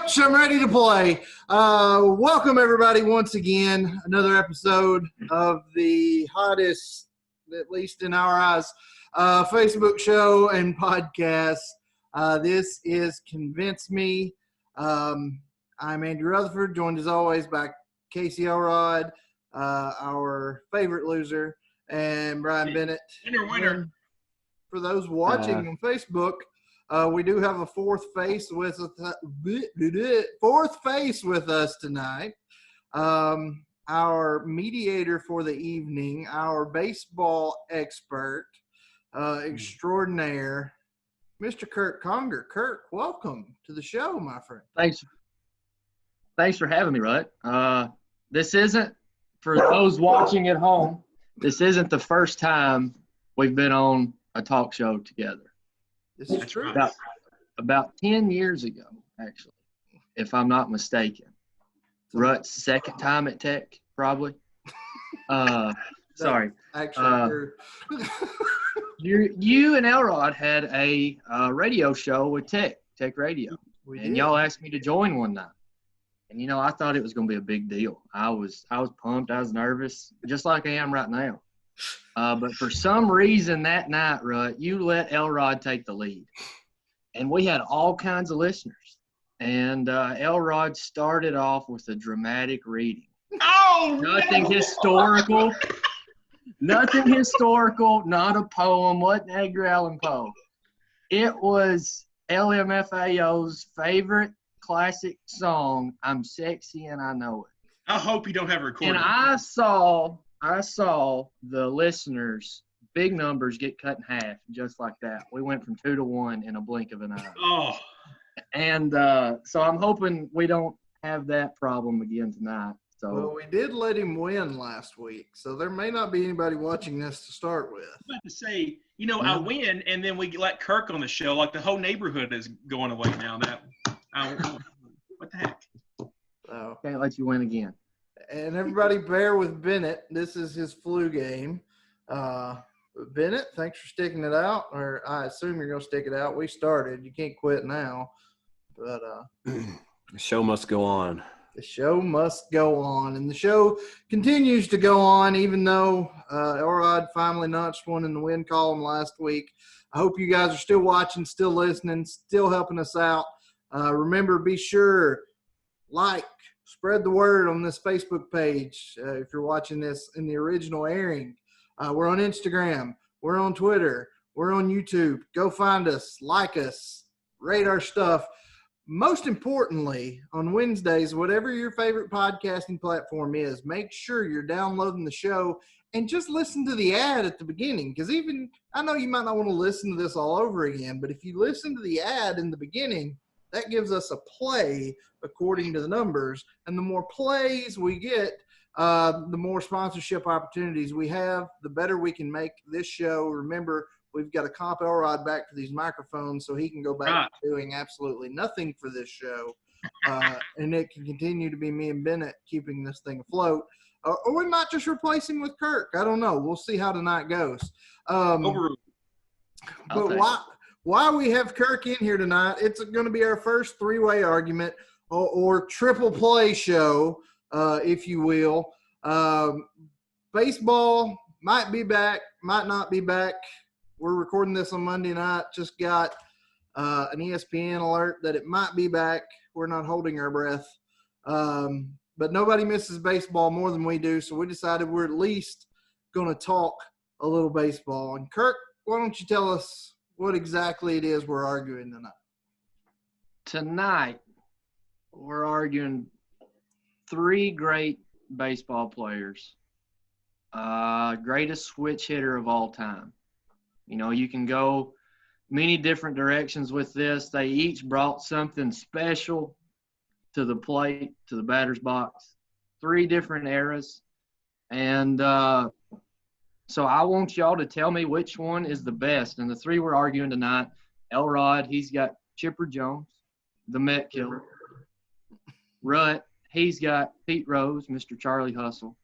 Coach, I'm ready to play. Welcome, everybody, once again. Another episode of the hottest, at least in our eyes, Facebook show and podcast. This is Convince Me. I'm Andrew Rutherford, joined as always by Casey Elrod, our favorite loser, and Brian Bennett. Winner. And for those watching on Facebook, we do have a fourth face with us tonight. Our mediator for the evening, our baseball expert extraordinaire, Mr. Kirk Conger. Kirk, welcome to the show, my friend. Thanks for having me, Rut. This isn't, for those watching at home, this isn't the first time we've been on a talk show together. This is true. About 10 years ago, actually, if I'm not mistaken. Rut's second time at Tech, probably. Sorry. Actually, you and Elrod had a radio show with Tech Radio. And y'all asked me to join one night. And, you know, I thought it was going to be a big deal. I was pumped. I was nervous, just like I am right now. But for some reason that night, Rut, you let Elrod take the lead. And we had all kinds of listeners. And Elrod started off with a dramatic reading. Oh, Nothing historical. Nothing historical, not a poem, wasn't Edgar Allan Poe. It was LMFAO's favorite classic song, I'm Sexy and I Know It. I hope you don't have a recording. And I saw the listeners, big numbers, get cut in half just like that. We went from 2 to 1 in a blink of an eye. Oh. And so I'm hoping we don't have that problem again tonight. So well, we did let him win last week, so there may not be anybody watching this to start with. I was about to say, you know, I win, and then we let Kirk on the show. Like the whole neighborhood is going away now. What the heck? So, can't let you win again. And everybody bear with Bennett. This is his flu game. Bennett, thanks for sticking it out, or I assume you're going to stick it out. We started. You can't quit now. But the show must go on. The show must go on. And the show continues to go on, even though Elrod finally notched one in the win column last week. I hope you guys are still watching, still listening, still helping us out. Remember, be sure, spread the word on this Facebook page if you're watching this in the original airing. We're on Instagram. We're on Twitter. We're on YouTube. Go find us, like us, rate our stuff. Most importantly, on Wednesdays, whatever your favorite podcasting platform is, make sure you're downloading the show and just listen to the ad at the beginning. Because I know you might not want to listen to this all over again, but if you listen to the ad in the beginning, that gives us a play according to the numbers. And the more plays we get, the more sponsorship opportunities we have, the better we can make this show. Remember, we've got to comp Elrod back to these microphones so he can go back to doing absolutely nothing for this show. And it can continue to be me and Bennett keeping this thing afloat. Or we might just replace him with Kirk. I don't know. We'll see how tonight goes. But why we have Kirk in here tonight, it's going to be our first three-way argument or triple play show, if you will. Baseball might be back, might not be back. We're recording this on Monday night. Just got an ESPN alert that it might be back. We're not holding our breath. But nobody misses baseball more than we do, so we decided we're at least going to talk a little baseball. And Kirk, why don't you tell us what exactly it is we're arguing tonight? Tonight, we're arguing 3 great baseball players. Greatest switch hitter of all time. You know, you can go many different directions with this. They each brought something special to the plate, to the batter's box. 3 different eras. And so I want y'all to tell me which one is the best. And the 3 we're arguing tonight, Elrod, he's got Chipper Jones, the Met Killer. Rut, he's got Pete Rose, Mr. Charlie Hustle.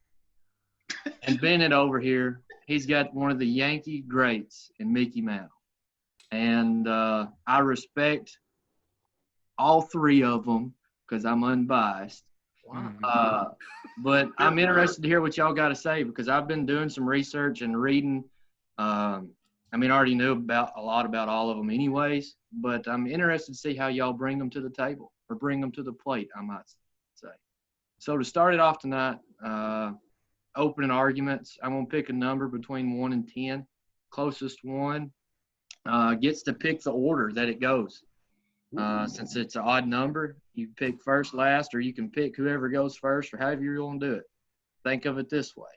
And Bennett over here, he's got one of the Yankee greats in Mickey Mantle. And I respect all 3 of them. because I'm unbiased. Wow. But I'm interested to hear what y'all got to say because I've been doing some research and reading. I already knew a lot about all of them anyways, but I'm interested to see how y'all bring them to the table or bring them to the plate, I might say. So to start it off tonight, opening arguments, I'm going to pick a number between 1 and 10. Closest one gets to pick the order that it goes. Since it's an odd number, you pick first, last, or you can pick whoever goes first or however you're going to do it. Think of it this way.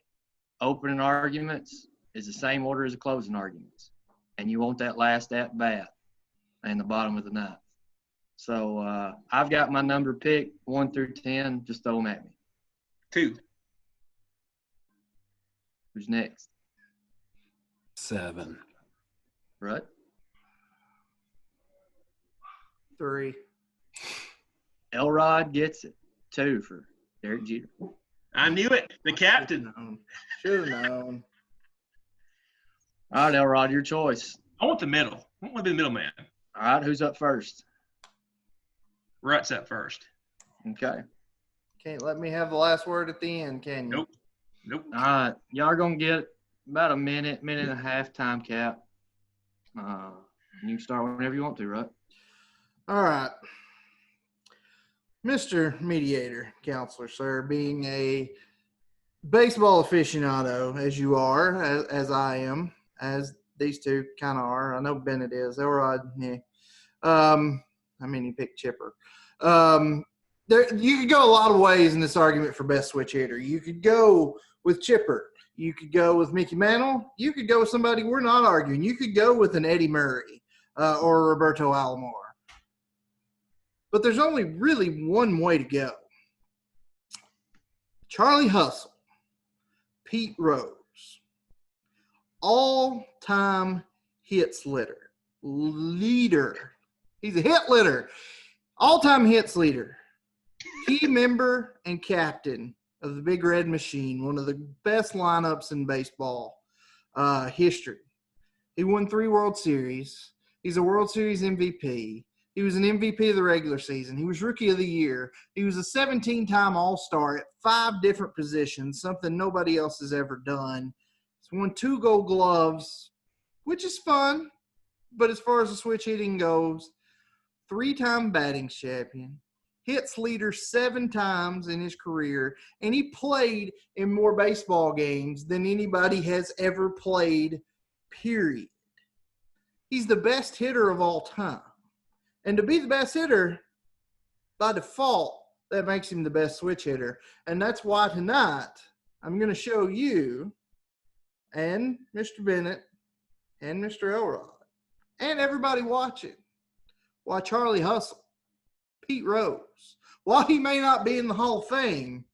Opening arguments is the same order as the closing arguments. And you want that last at bat and the bottom of the ninth. So I've got my number picked, 1 through 10. Just throw them at me. 2. Who's next? 7. Right? 3. Elrod gets it. 2 for Derek Jeter. I knew it. The captain. Should have known. All right, Elrod, your choice. I want the middle. I want to be the middleman. All right, who's up first? Rut's up first. Okay. Can't let me have the last word at the end, can you? Nope. All right, y'all are going to get about a minute and a half time cap. You can start whenever you want to, right? All right. Mr. Mediator, Counselor, sir, being a baseball aficionado, as you are, as I am, as these two kind of are. I know Bennett is. Elrod, yeah. He picked Chipper. You could go a lot of ways in this argument for best switch hitter. You could go with Chipper. You could go with Mickey Mantle. You could go with somebody we're not arguing. You could go with an Eddie Murray or Roberto Alomar. But there's only really one way to go. Charlie Hustle, Pete Rose, all-time hits leader. He's a hit leader. All-time hits leader. Key member and captain of the Big Red Machine, one of the best lineups in baseball history. He won 3 World Series. He's a World Series MVP. He was an MVP of the regular season. He was Rookie of the Year. He was a 17-time All-Star at 5 different positions, something nobody else has ever done. He's won 2 Gold Gloves, which is fun. But as far as the switch hitting goes, 3-time batting champion, hits leader 7 times in his career, and he played in more baseball games than anybody has ever played, period. He's the best hitter of all time. And to be the best hitter, by default, that makes him the best switch hitter. And that's why tonight I'm going to show you and Mr. Bennett and Mr. Elrod and everybody watching why Charlie Hustle, Pete Rose, while he may not be in the Hall of Fame,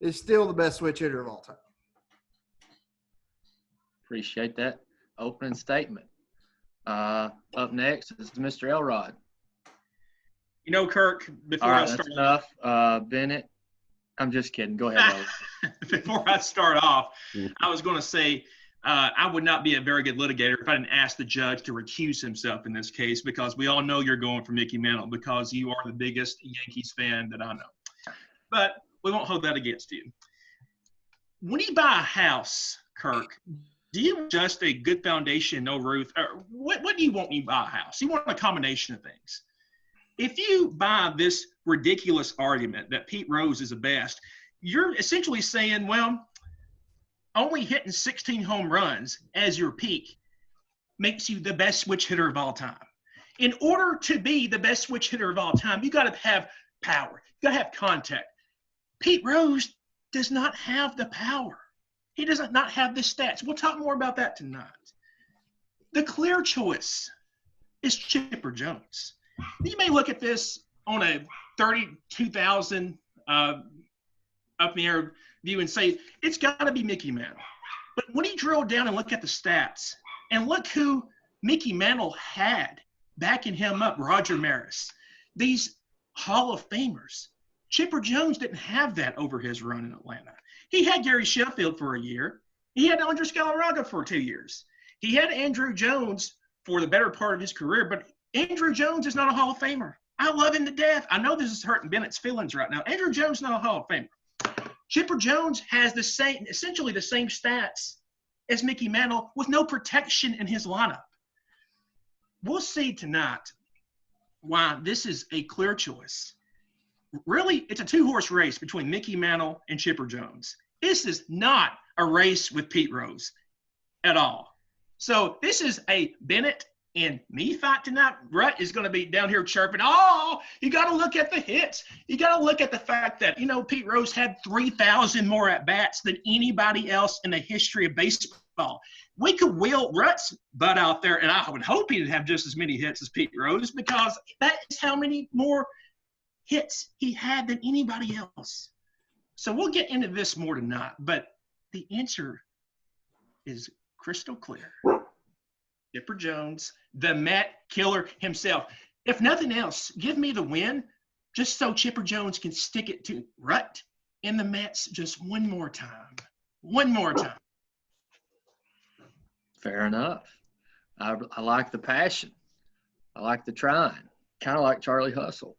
is still the best switch hitter of all time. Appreciate that opening statement. Up next is Mr. Elrod. Kirk, before All right, I start that's enough. Bennett, I'm just kidding. Go ahead, before I start off, I was going to say I would not be a very good litigator if I didn't ask the judge to recuse himself in this case, because we all know you're going for Mickey Mantle because you are the biggest Yankees fan that I know. But we won't hold that against you. When you buy a house, Kirk, do you just a good foundation, no roof? Or what do you want when you buy a house? You want a combination of things. If you buy this ridiculous argument that Pete Rose is the best, you're essentially saying, well, only hitting 16 home runs as your peak makes you the best switch hitter of all time. In order to be the best switch hitter of all time, you got to have power. You got to have contact. Pete Rose does not have the power. He does not have the stats. We'll talk more about that tonight. The clear choice is Chipper Jones. You may look at this on a 32,000 up in the air view and say, it's got to be Mickey Mantle. But when you drill down and look at the stats and look who Mickey Mantle had backing him up, Roger Maris, these Hall of Famers, Chipper Jones didn't have that over his run in Atlanta. He had Gary Sheffield for a year. He had Andres Galarraga for 2 years. He had Andrew Jones for the better part of his career, but Andrew Jones is not a Hall of Famer. I love him to death. I know this is hurting Bennett's feelings right now. Andrew Jones, not a Hall of Famer. Chipper Jones has essentially the same stats as Mickey Mantle with no protection in his lineup. We'll see tonight why this is a clear choice. Really, it's a two-horse race between Mickey Mantle and Chipper Jones. This is not a race with Pete Rose at all. So this is a Bennett and me fight tonight. Rhett is going to be down here chirping, oh, you got to look at the hits. You got to look at the fact that, Pete Rose had 3,000 more at-bats than anybody else in the history of baseball. We could wheel Rhett's butt out there, and I would hope he'd have just as many hits as Pete Rose, because that is how many more hits he had than anybody else. So we'll get into this more tonight, but the answer is crystal clear. Chipper Jones, the Met killer himself. If nothing else, give me the win just so Chipper Jones can stick it to Rhett and the Mets just one more time. One more time. Fair enough. I like the passion. I like the trying. Kind of like Charlie Hustle.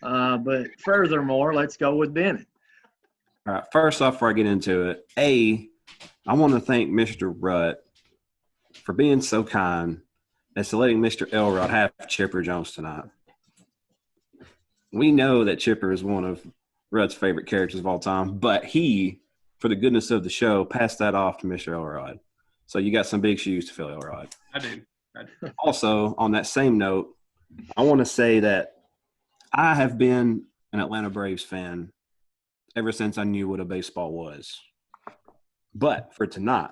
But furthermore, let's go with Bennett. All right. First off, before I get into it, I want to thank Mr. Rutt for being so kind as to letting Mr. Elrod have Chipper Jones tonight. We know that Chipper is one of Rutt's favorite characters of all time, but he, for the goodness of the show, passed that off to Mr. Elrod. So you got some big shoes to fill, Elrod. I do. Also, on that same note, I want to say that I have been an Atlanta Braves fan ever since I knew what a baseball was. But for tonight,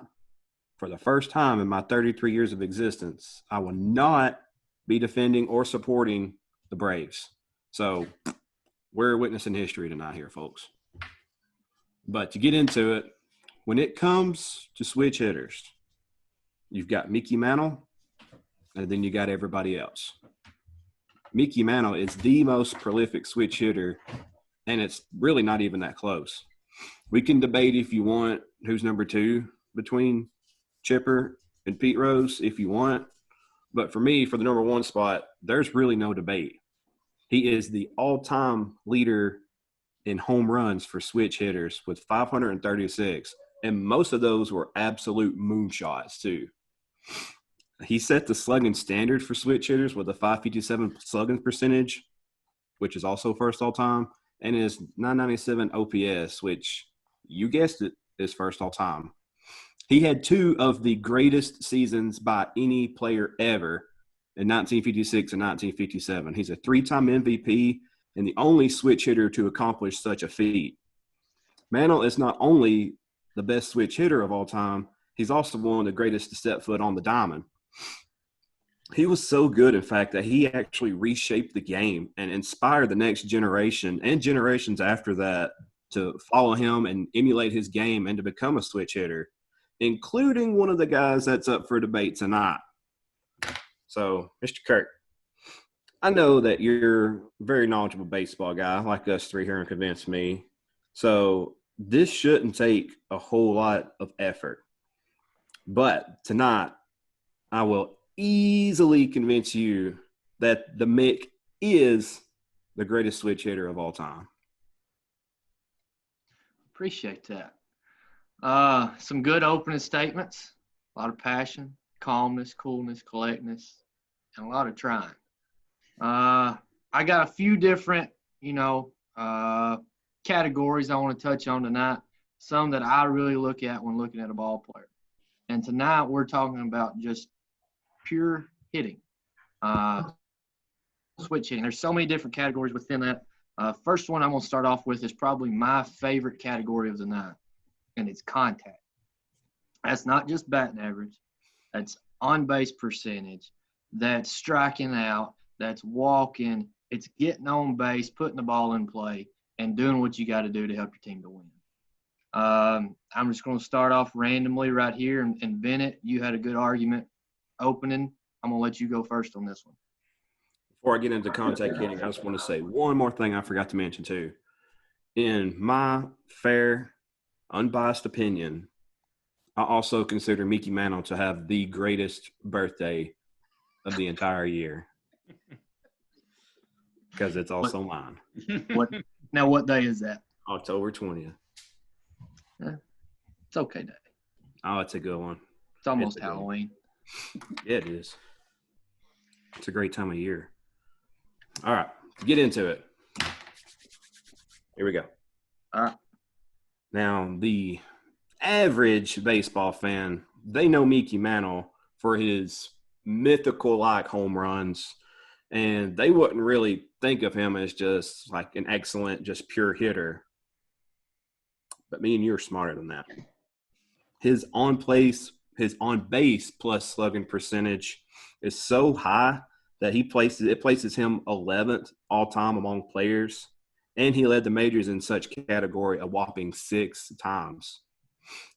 for the first time in my 33 years of existence, I will not be defending or supporting the Braves. So we're witnessing history tonight here, folks. But to get into it, when it comes to switch hitters, you've got Mickey Mantle, and then you got everybody else. Mickey Mantle is the most prolific switch hitter, and it's really not even that close. We can debate if you want who's number two between Chipper and Pete Rose if you want. But for me, for the number one spot, there's really no debate. He is the all-time leader in home runs for switch hitters with 536, and most of those were absolute moonshots too. He set the slugging standard for switch hitters with a 557 slugging percentage, which is also first all-time, and his 997 OPS, which, you guessed it, is first all-time. He had two of the greatest seasons by any player ever in 1956 and 1957. He's a three-time MVP and the only switch hitter to accomplish such a feat. Mantle is not only the best switch hitter of all time, he's also one of the greatest to step foot on the diamond. He was so good, in fact, that he actually reshaped the game and inspired the next generation and generations after that to follow him and emulate his game and to become a switch hitter, including one of the guys that's up for debate tonight. So, Mr. Kirk, I know that you're a very knowledgeable baseball guy, like us three here, and convinced me. So, this shouldn't take a whole lot of effort. But tonight, I will easily convince you that the Mick is the greatest switch hitter of all time. Appreciate that. Some good opening statements, a lot of passion, calmness, coolness, collectness, and a lot of trying. I got a few different, categories I want to touch on tonight, some that I really look at when looking at a ball player. And tonight we're talking about just pure hitting, switch hitting. There's so many different categories within that. First one I'm going to start off with is probably my favorite category of the night, and it's contact. That's not just batting average. That's on-base percentage. That's striking out. That's walking. It's getting on base, putting the ball in play, and doing what you got to do to help your team to win. I'm just going to start off randomly right here. And Bennett, you had a good argument opening. I'm going to let you go first on this one. Before I get into contact hitting, I just want to say one more thing I forgot to mention too. In my fair, unbiased opinion, I also consider Mickey Mantle to have the greatest birthday of the entire year. because it's also mine. What day is that? October 20th. It's okay day. Oh, it's a good one. It's almost It's a good one. Halloween. Yeah, it is. It's a great time of year. All right, get into it. Here we go. All right. Now, the average baseball fan, they know Mickey Mantle for his mythical-like home runs, and they wouldn't really think of him as just like an excellent, just pure hitter. But me and you are smarter than that. His on-base plus slugging percentage is so high that it places him 11th all-time among players, and he led the majors in such category a whopping 6 times.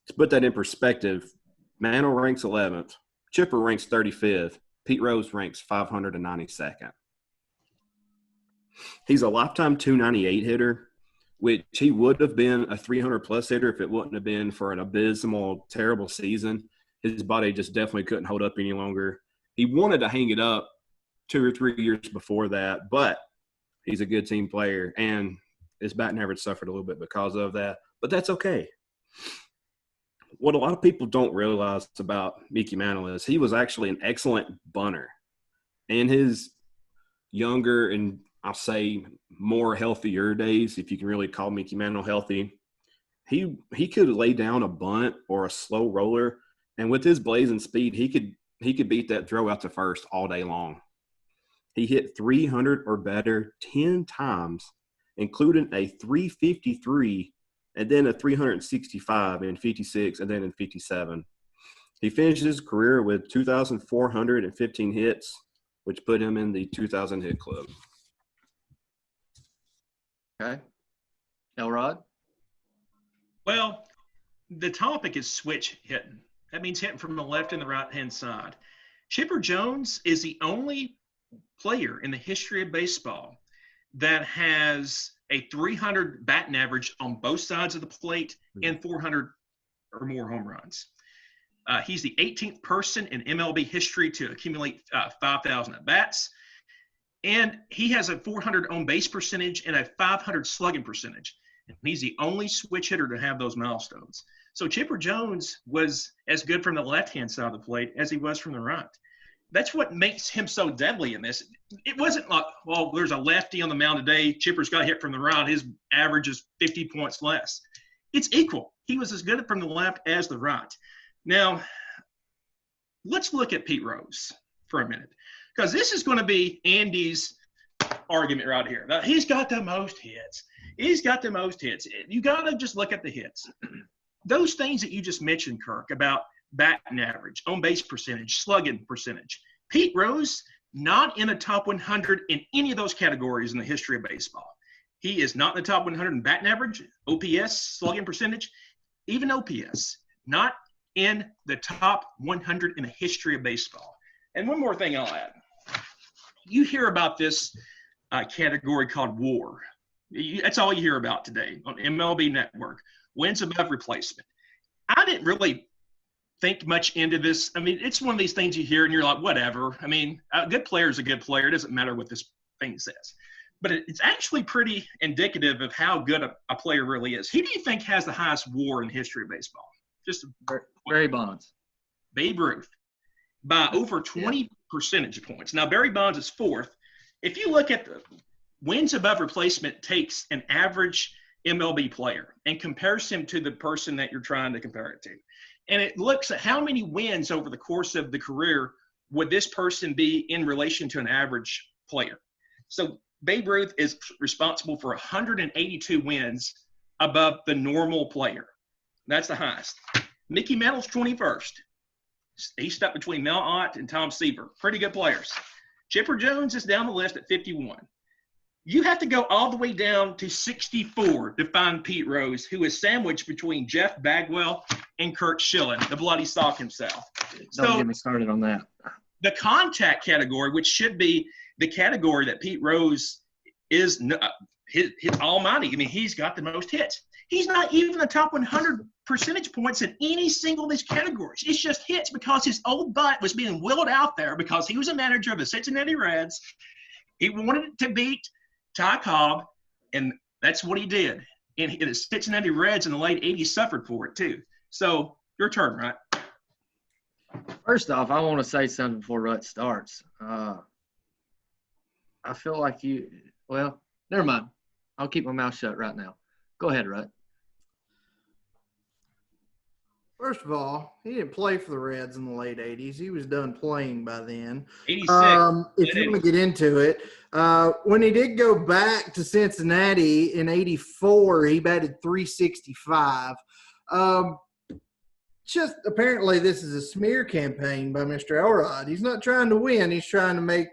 To put that in perspective, Mantle ranks 11th, Chipper ranks 35th, Pete Rose ranks 592nd. He's a lifetime 298 hitter, which he would have been a 300-plus hitter if it wouldn't have been for an abysmal, terrible season. His body just definitely couldn't hold up any longer. He wanted to hang it up 2 or 3 years before that, but he's a good team player, and his batting average suffered a little bit because of that, but that's okay. What a lot of people don't realize about Mickey Mantle is he was actually an excellent bunter. In his younger and I'll say more healthier days, if you can really call Mickey Mantle healthy, he could lay down a bunt or a slow roller, and with his blazing speed, he could beat that throw out to first all day long. He hit 300 or better 10 times, including a 353 and then a 365 in 56 and then in 57. He finished his career with 2,415 hits, which put him in the 2,000 hit club. Okay. Elrod? Well, the topic is switch hitting. That means hitting from the left and the right-hand side. Chipper Jones is the only player in the history of baseball that has a 300 batting average on both sides of the plate and 400 or more home runs. He's the 18th person in MLB history to accumulate 5,000 at-bats. And he has a 400 on-base percentage and a 500 slugging percentage. And he's the only switch hitter to have those milestones. So Chipper Jones was as good from the left-hand side of the plate as he was from the right. That's what makes him so deadly in this. It wasn't like, well, there's a lefty on the mound today. Chipper's got hit from the right. His average is 50 points less. It's equal. He was as good from the left as the right. Now, let's look at Pete Rose for a minute, because this is going to be Andy's argument right here. Now, he's got the most hits. He's got the most hits. You got to just look at the hits. Those things that you just mentioned, Kirk, about batting average, on-base percentage, slugging percentage. Pete Rose, not in the top 100 in any of those categories in the history of baseball. He is not in the top 100 in batting average, OPS, slugging percentage, even OPS. Not in the top 100 in the history of baseball. And one more thing I'll add. You hear about this category called WAR. That's all you hear about today on MLB Network. Wins above replacement. I didn't really think much into this. I mean, it's one of these things you hear and you're like, whatever. I mean, a good player is a good player. It doesn't matter what this thing says. But it's actually pretty indicative of how good a player really is. Who do you think has the highest WAR in the history of baseball? Just Barry Bonds. Babe Ruth by over 20 percentage points. Now, Barry Bonds is fourth. If you look at the wins above replacement, takes an average MLB player and compares him to the person that you're trying to compare it to. And it looks at how many wins over the course of the career would this person be in relation to an average player. So Babe Ruth is responsible for 182 wins above the normal player. That's the highest. Mickey Mantle's 21st. He's stuck between Mel Ott and Tom Seaver. Pretty good players. Chipper Jones is down the list at 51. You have to go all the way down to 64 to find Pete Rose, who is sandwiched between Jeff Bagwell and Kurt Schilling, the bloody sock himself. Don't get me started on that. The contact category, which should be the category that Pete Rose is his almighty. I mean, he's got the most hits. He's not even the top 100 percentage points in any single of these categories. It's just hits because his old butt was being willed out there because he was a manager of the Cincinnati Reds. He wanted to beat Ty Cobb, and that's what he did. And the Cincinnati Reds in the late 80s suffered for it too. So your turn, right? First off, I want to say something before Rut starts. I feel like well, never mind. I'll keep my mouth shut right now. Go ahead, Rut. First of all, he didn't play for the Reds in the late 80s. He was done playing by then. 86. If you want to get into it, when he did go back to Cincinnati in 84, he batted .365. Just apparently this is a smear campaign by Mr. Elrod. He's not trying to win. He's trying to make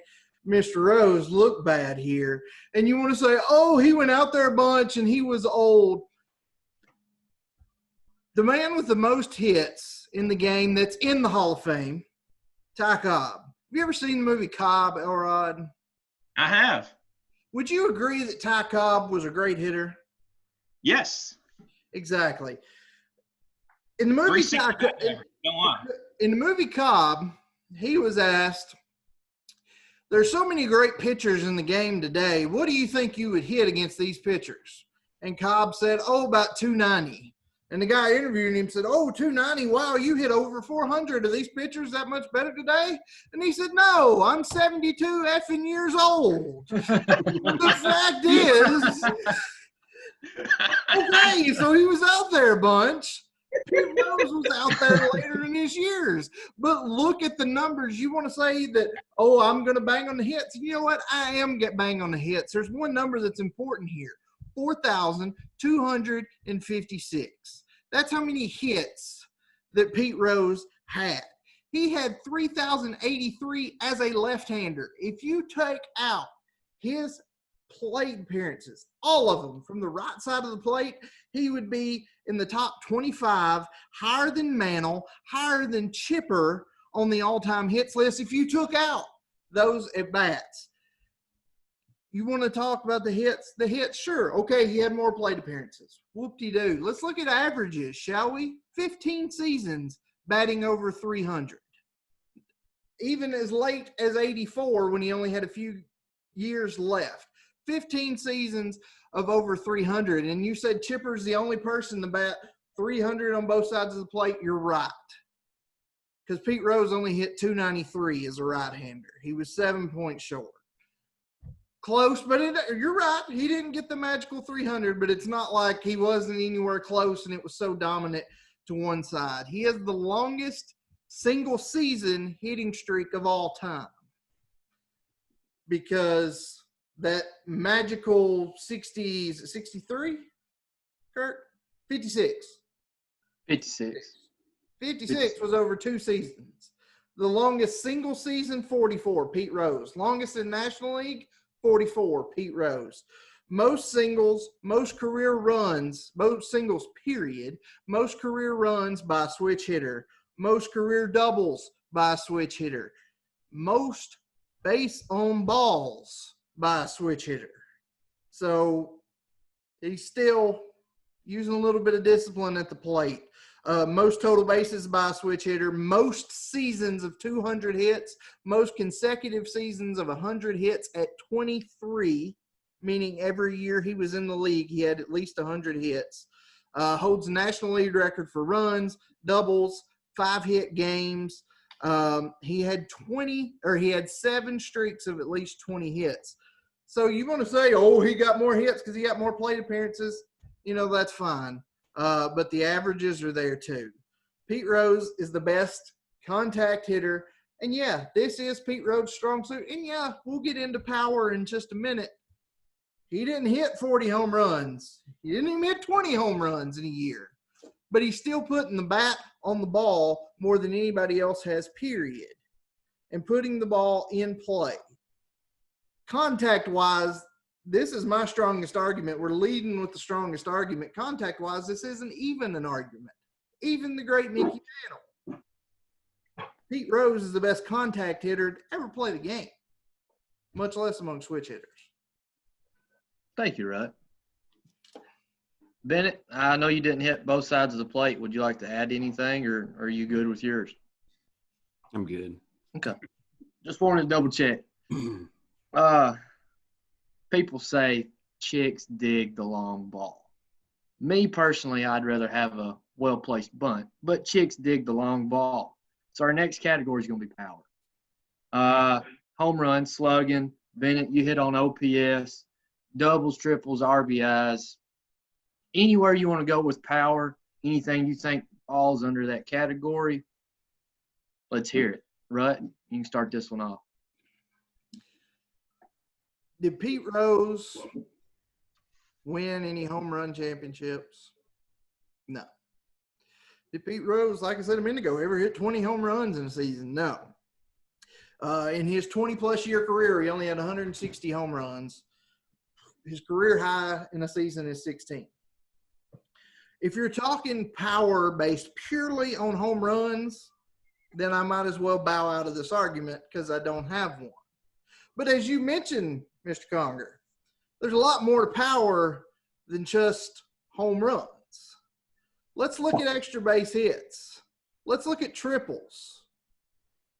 Mr. Rose look bad here. And you want to say, oh, he went out there a bunch and he was old. The man with the most hits in the game that's in the Hall of Fame, Ty Cobb. Have you ever seen the movie Cobb, Elrod? I have. Would you agree that Ty Cobb was a great hitter? Yes. Exactly. In the movie Cobb, he was asked, there's so many great pitchers in the game today. What do you think you would hit against these pitchers? And Cobb said, about 290. And the guy interviewing him said, 290, wow, you hit over 400. Are these pitchers that much better today? And he said, no, I'm 72 effing years old. The fact is, okay, so he was out there a bunch. Pete Rose was out there later in his years. But look at the numbers. You want to say that, I'm going to bang on the hits. You know what? I am get bang on the hits. There's one number that's important here. 4,256. That's how many hits that Pete Rose had. He had 3,083 as a left-hander. If you take out his plate appearances, all of them from the right side of the plate, he would be in the top 25, higher than Mantle, higher than Chipper on the all-time hits list if you took out those at-bats. You want to talk about the hits? The hits, sure. Okay, he had more plate appearances. Whoop-de-doo. Let's look at averages, shall we? 15 seasons batting over 300. Even as late as 84 when he only had a few years left. 15 seasons of over 300. And you said Chipper's the only person to bat 300 on both sides of the plate. You're right. Because Pete Rose only hit 293 as a right-hander. He was 7 points short. Close, but you're right. He didn't get the magical 300, but it's not like he wasn't anywhere close and it was so dominant to one side. He has the longest single-season hitting streak of all time because that magical 60s, 63, Kirk? 56. 56 was over 2 seasons. The longest single season, 44, Pete Rose. Longest in National League, 44, Pete Rose. Most singles, most career runs, most singles, period, most career runs by a switch hitter, most career doubles by a switch hitter, most base on balls by a switch hitter. So he's still using a little bit of discipline at the plate. Most total bases by a switch hitter, most seasons of 200 hits, most consecutive seasons of 100 hits at 23, meaning every year he was in the league, he had at least 100 hits. Holds the National League record for runs, doubles, 5-hit games. He had 7 streaks of at least 20 hits. So you want to say, he got more hits because he got more plate appearances? That's fine. But the averages are there too. Pete Rose is the best contact hitter. And yeah, this is Pete Rose's strong suit. And yeah, we'll get into power in just a minute. He didn't hit 40 home runs. He didn't even hit 20 home runs in a year. But he's still putting the bat on the ball more than anybody else has, period. And putting the ball in play. Contact-wise, this is my strongest argument. We're leading with the strongest argument. Contact-wise, this isn't even an argument. Even the great Mickey Mantle. Pete Rose is the best contact hitter to ever play the game, much less among switch hitters. Thank you, Rut. Bennett, I know you didn't hit both sides of the plate. Would you like to add anything, or are you good with yours? I'm good. Okay. Just wanted to double check. people say chicks dig the long ball. Me personally, I'd rather have a well-placed bunt, but chicks dig the long ball. So our next category is going to be power. Home run, slugging. Bennett, you hit on OPS, doubles, triples, RBIs. Anywhere you want to go with power, anything you think falls under that category, let's hear it. Rut, you can start this one off. Did Pete Rose win any home run championships? No. Did Pete Rose, like I said a minute ago, ever hit 20 home runs in a season? No. In his 20-plus year career, he only had 160 home runs. His career high in a season is 16. If you're talking power based purely on home runs, then I might as well bow out of this argument because I don't have one. But as you mentioned, Mr. Conger, there's a lot more to power than just home runs. Let's look at extra base hits. Let's look at triples.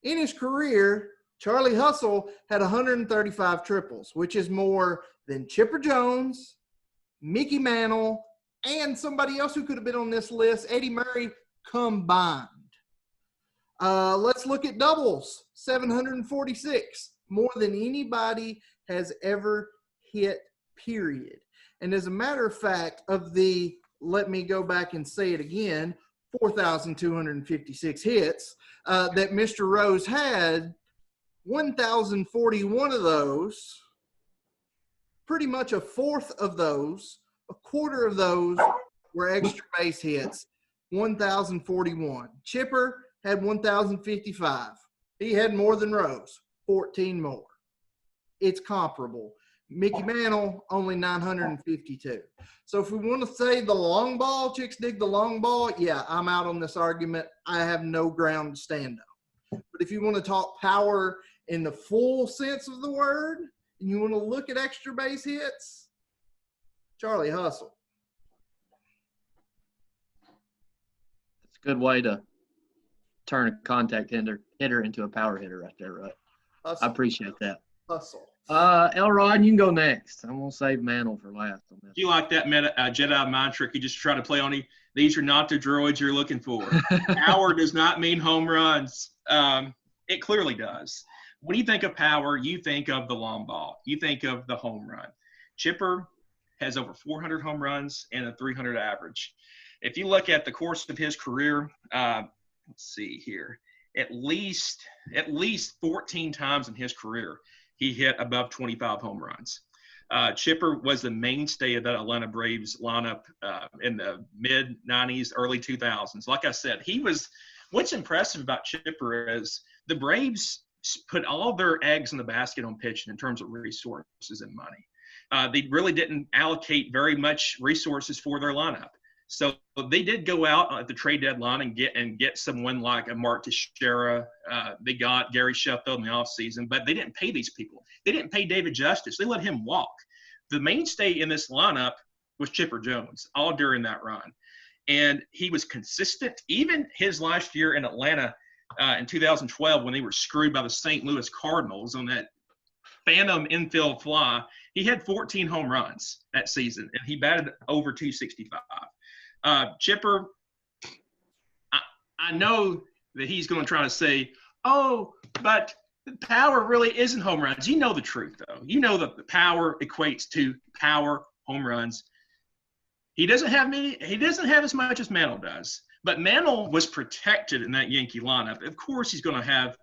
In his career, Charlie Hustle had 135 triples, which is more than Chipper Jones, Mickey Mantle, and somebody else who could have been on this list, Eddie Murray, combined. Let's look at doubles, 746, more than anybody has ever hit, period. And as a matter of fact, of the, let me go back and say it again, 4,256 hits that Mr. Rose had, 1,041 of those, pretty much a fourth of those, a quarter of those were extra base hits, 1,041. Chipper had 1,055. He had more than Rose, 14 more. It's comparable. Mickey Mantle, only 952. So if we want to say the long ball, chicks dig the long ball, yeah, I'm out on this argument. I have no ground to stand on. But if you want to talk power in the full sense of the word, and you want to look at extra base hits, Charlie Hustle. It's a good way to turn a contact hitter into a power hitter right there, right? Hustle. I appreciate that. Hustle. Elrod, you can go next. I'm going to save Mantle for last on this. Do you like that Jedi mind trick you just try to play on him? These are not the droids you're looking for. Power does not mean home runs. It clearly does. When you think of power, you think of the long ball. You think of the home run. Chipper has over 400 home runs and a 300 average. If you look at the course of his career, let's see here, at least 14 times in his career, he hit above 25 home runs. Chipper was the mainstay of that Atlanta Braves lineup in the mid-'90s, early 2000s. Like I said, what's impressive about Chipper is the Braves put all their eggs in the basket on pitching in terms of resources and money. They really didn't allocate very much resources for their lineup. So they did go out at the trade deadline and get someone like a Mark Teixeira. They got Gary Sheffield in the offseason, but they didn't pay these people. They didn't pay David Justice. They let him walk. The mainstay in this lineup was Chipper Jones all during that run. And he was consistent. Even his last year in Atlanta in 2012 when they were screwed by the St. Louis Cardinals on that phantom infield fly, he had 14 home runs that season, and he batted over 265. Chipper, I know that he's going to try to say, oh, but the power really isn't home runs. You know the truth, though. You know that the power equates to power, home runs. He doesn't have as much as Mantle does. But Mantle was protected in that Yankee lineup. Of course, he's going to have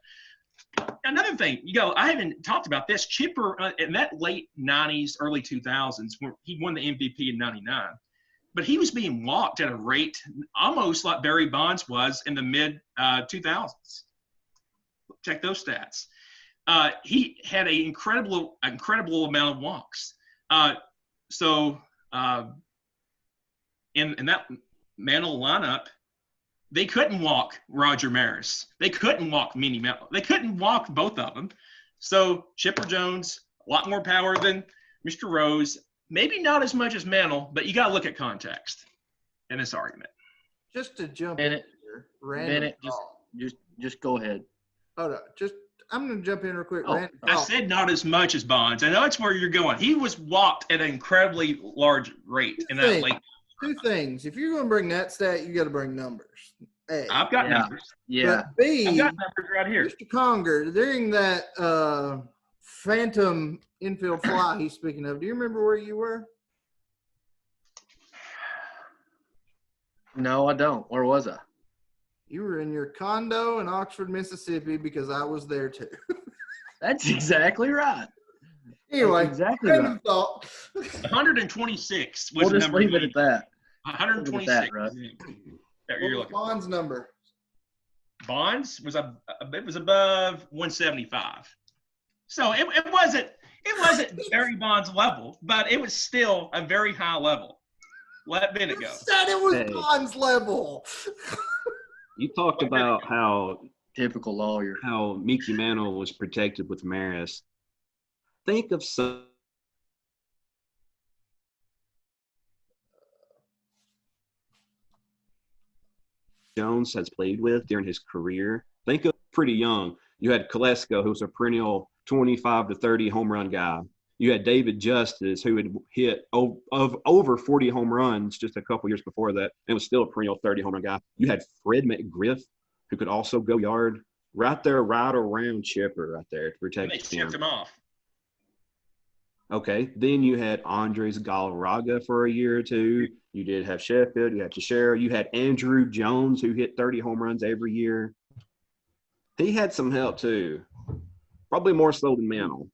another thing. I haven't talked about this. Chipper in that late 90s, early 2000s, where he won the MVP in 99. But he was being walked at a rate almost like Barry Bonds was in the mid 2000s. Check those stats. He had an incredible amount of walks. In that Mantle lineup, they couldn't walk Roger Maris. They couldn't walk Minnie Mantle. They couldn't walk both of them. So Chipper Jones, a lot more power than Mr. Rose. Maybe not as much as Mantle, but you got to look at context in this argument. Just to jump Bennett, in here, just go ahead. Oh no, I'm gonna jump in real quick. Oh, Randy I Popp. said not as much as Bonds. I know it's where you're going. He was walked at an incredibly large rate in that late. Two things. If you're gonna bring that stat, you got to bring numbers. A. I've got Yeah. numbers. Yeah. But B. I've got numbers right here. Mr. Conger, during that phantom infield fly he's speaking of, do you remember where you were? No, I don't. Where was I? You were in your condo in Oxford, Mississippi, because I was there too. That's exactly right. Anyway, That's exactly random right. thought. 126 was We'll the just number. leave it at that. 126. that, Russ. That What you're was looking. Bond's number? Bonds was it was above 175. So it wasn't Barry Bonds level, but it was still a very high level. Let Bennett go. You said it was Hey. Bond's level. You talked about how Typical lawyer. Mickey Mantle was protected with Maris. Think of some Jones has played with during his career. Think of pretty young. You had Kolesko, who was a perennial 25 to 30 home run guy. You had David Justice, who had hit over 40 home runs just a couple years before that, and was still a perennial 30 home run guy. You had Fred McGriff, who could also go yard. Right there, right around Chipper right there to protect They him. shipped him off. Okay. Then you had Andres Galarraga for a year or two. You did have Sheffield. You had Teixeira. You had Andrew Jones, who hit 30 home runs every year. He had some help too. Probably more so than Mantle.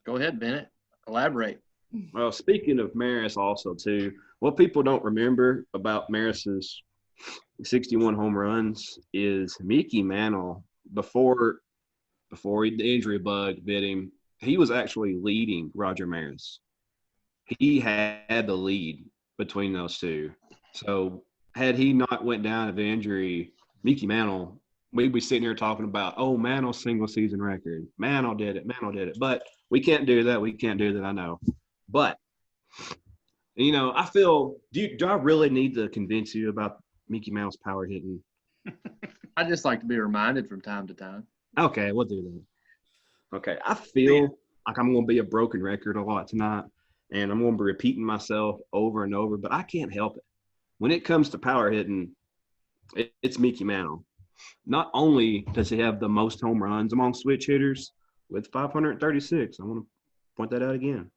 Go ahead, Bennett. Elaborate. Well, speaking of Maris also too, what people don't remember about Maris's 61 home runs is Mickey Mantle, before the injury bug bit him, he was actually leading Roger Maris. He had the lead between those two. So had he not went down of the injury, Mickey Mantle, we'd be sitting here talking about, oh, Mantle's single season record. Mantle did it. But we can't do that. I know. But, I feel, do I really need to convince you about Mickey Mantle's power hitting? I just like to be reminded from time to time. Okay, we'll do that. Okay, I feel like I'm going to be a broken record a lot tonight, and I'm going to be repeating myself over and over, but I can't help it. When it comes to power hitting, it's Mickey Mantle. Not only does he have the most home runs among switch hitters with 536, I want to point that out again.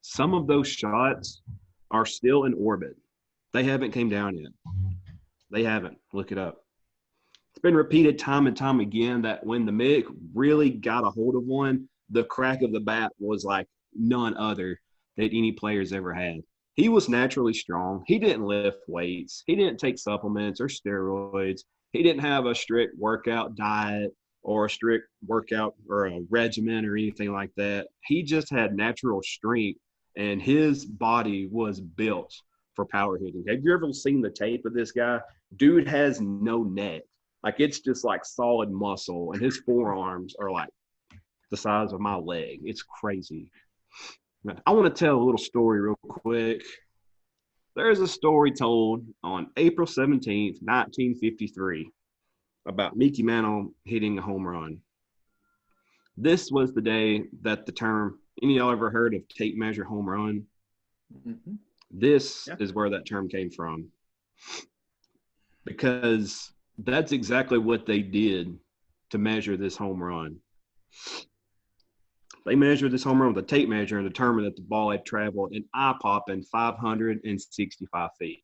Some of those shots are still in orbit. They haven't came down yet. They haven't. Look it up. It's been repeated time and time again that when the Mick really got a hold of one, the crack of the bat was like none other that any player's ever had. He was naturally strong. He didn't lift weights. He didn't take supplements or steroids. He didn't have a strict workout diet or a strict workout or a regimen or anything like that. He just had natural strength, and his body was built for power hitting. Have you ever seen the tape of this guy? Dude has no neck. Like, it's just like solid muscle, and his forearms are like the size of my leg. It's crazy. I want to tell a little story real quick. There's a story told on April 17th, 1953, about Mickey Mantle hitting a home run. This was the day that the term, any of y'all ever heard of tape measure home run? Mm-hmm. This is where that term came from. Because that's exactly what they did to measure this home run. They measured this home run with a tape measure and determined that the ball had traveled an eye-popping 565 feet.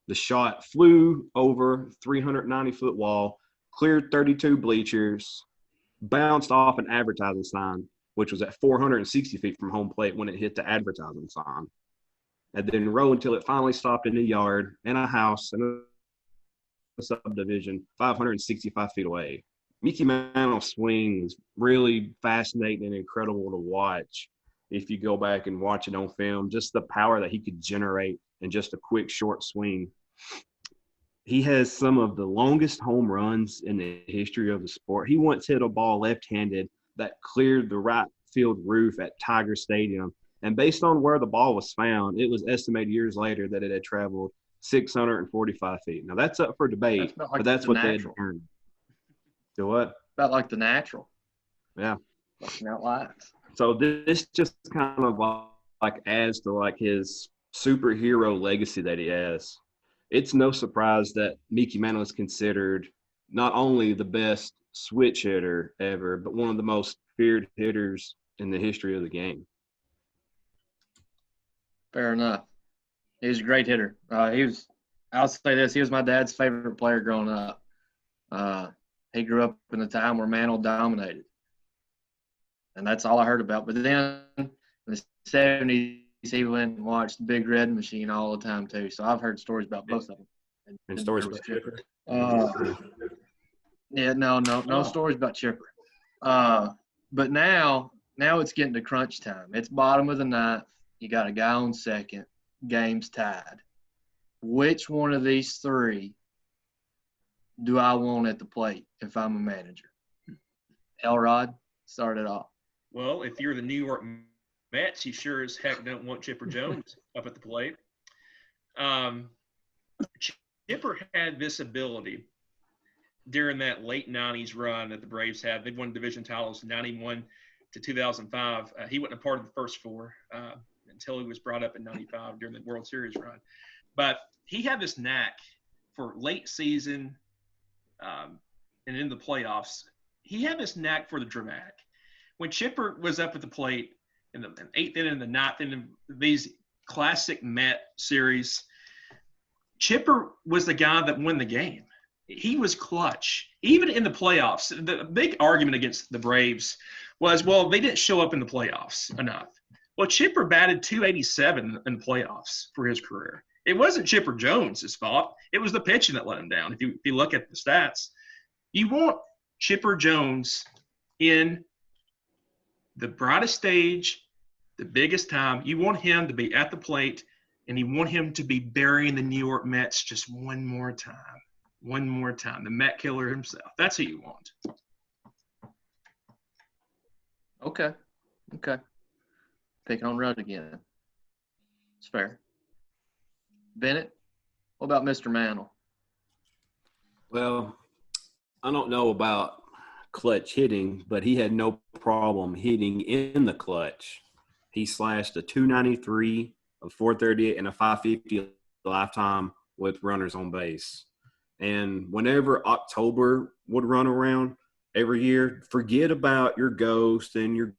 The shot flew over 390-foot wall, cleared 32 bleachers, bounced off an advertising sign, which was at 460 feet from home plate when it hit the advertising sign, and then rode until it finally stopped in a yard and a house and a subdivision 565 feet away. Mickey Mantle's swing is really fascinating and incredible to watch if you go back and watch it on film. Just the power that he could generate in just a quick, short swing. He has some of the longest home runs in the history of the sport. He once hit a ball left-handed that cleared the right field roof at Tiger Stadium. And based on where the ball was found, it was estimated years later that it had traveled 645 feet. Now, that's up for debate, but that's what they had earned. Do what? About like the natural. Yeah. Busting out lights. So this just kind of like adds to like his superhero legacy that he has. It's no surprise that Mickey Mantle is considered not only the best switch hitter ever, but one of the most feared hitters in the history of the game. Fair enough. He was a great hitter. I'll say this, he was my dad's favorite player growing up. He grew up in a time where Mantle dominated. And that's all I heard about. But then in the 70s, he went and watched the Big Red Machine all the time, too. So I've heard stories about both of them. And stories about Chipper. Yeah, no stories about Chipper. But now it's getting to crunch time. It's bottom of the ninth. You got a guy on second. Game's tied. Which one of these three do I want at the plate if I'm a manager? Elrod, start it off. Well, if you're the New York Mets, you sure as heck don't want Chipper Jones up at the plate. Chipper had this ability during that late 90s run that the Braves had. They won division titles 91 to 2005. He wasn't a part of the first four until he was brought up in 95 during the World Series run. But he had this knack for late season and in the playoffs. He had this knack for the dramatic. When Chipper was up at the plate in the eighth inning and the ninth inning of these classic Met series, Chipper was the guy that won the game. He was clutch. Even in the playoffs, the big argument against the Braves was, well, they didn't show up in the playoffs enough. Well, Chipper batted .287 in the playoffs for his career. It wasn't Chipper Jones' fault. It was the pitching that let him down. If you look at the stats, you want Chipper Jones in the brightest stage, the biggest time. You want him to be at the plate, and you want him to be burying the New York Mets just one more time. One more time. The Met killer himself. That's who you want. Okay. Picking on Rudd again. It's fair. Bennett, what about Mr. Mantle? Well, I don't know about clutch hitting, but he had no problem hitting in the clutch. He slashed a .293, a .438, and a .550 lifetime with runners on base. And whenever October would run around every year, forget about your ghosts and your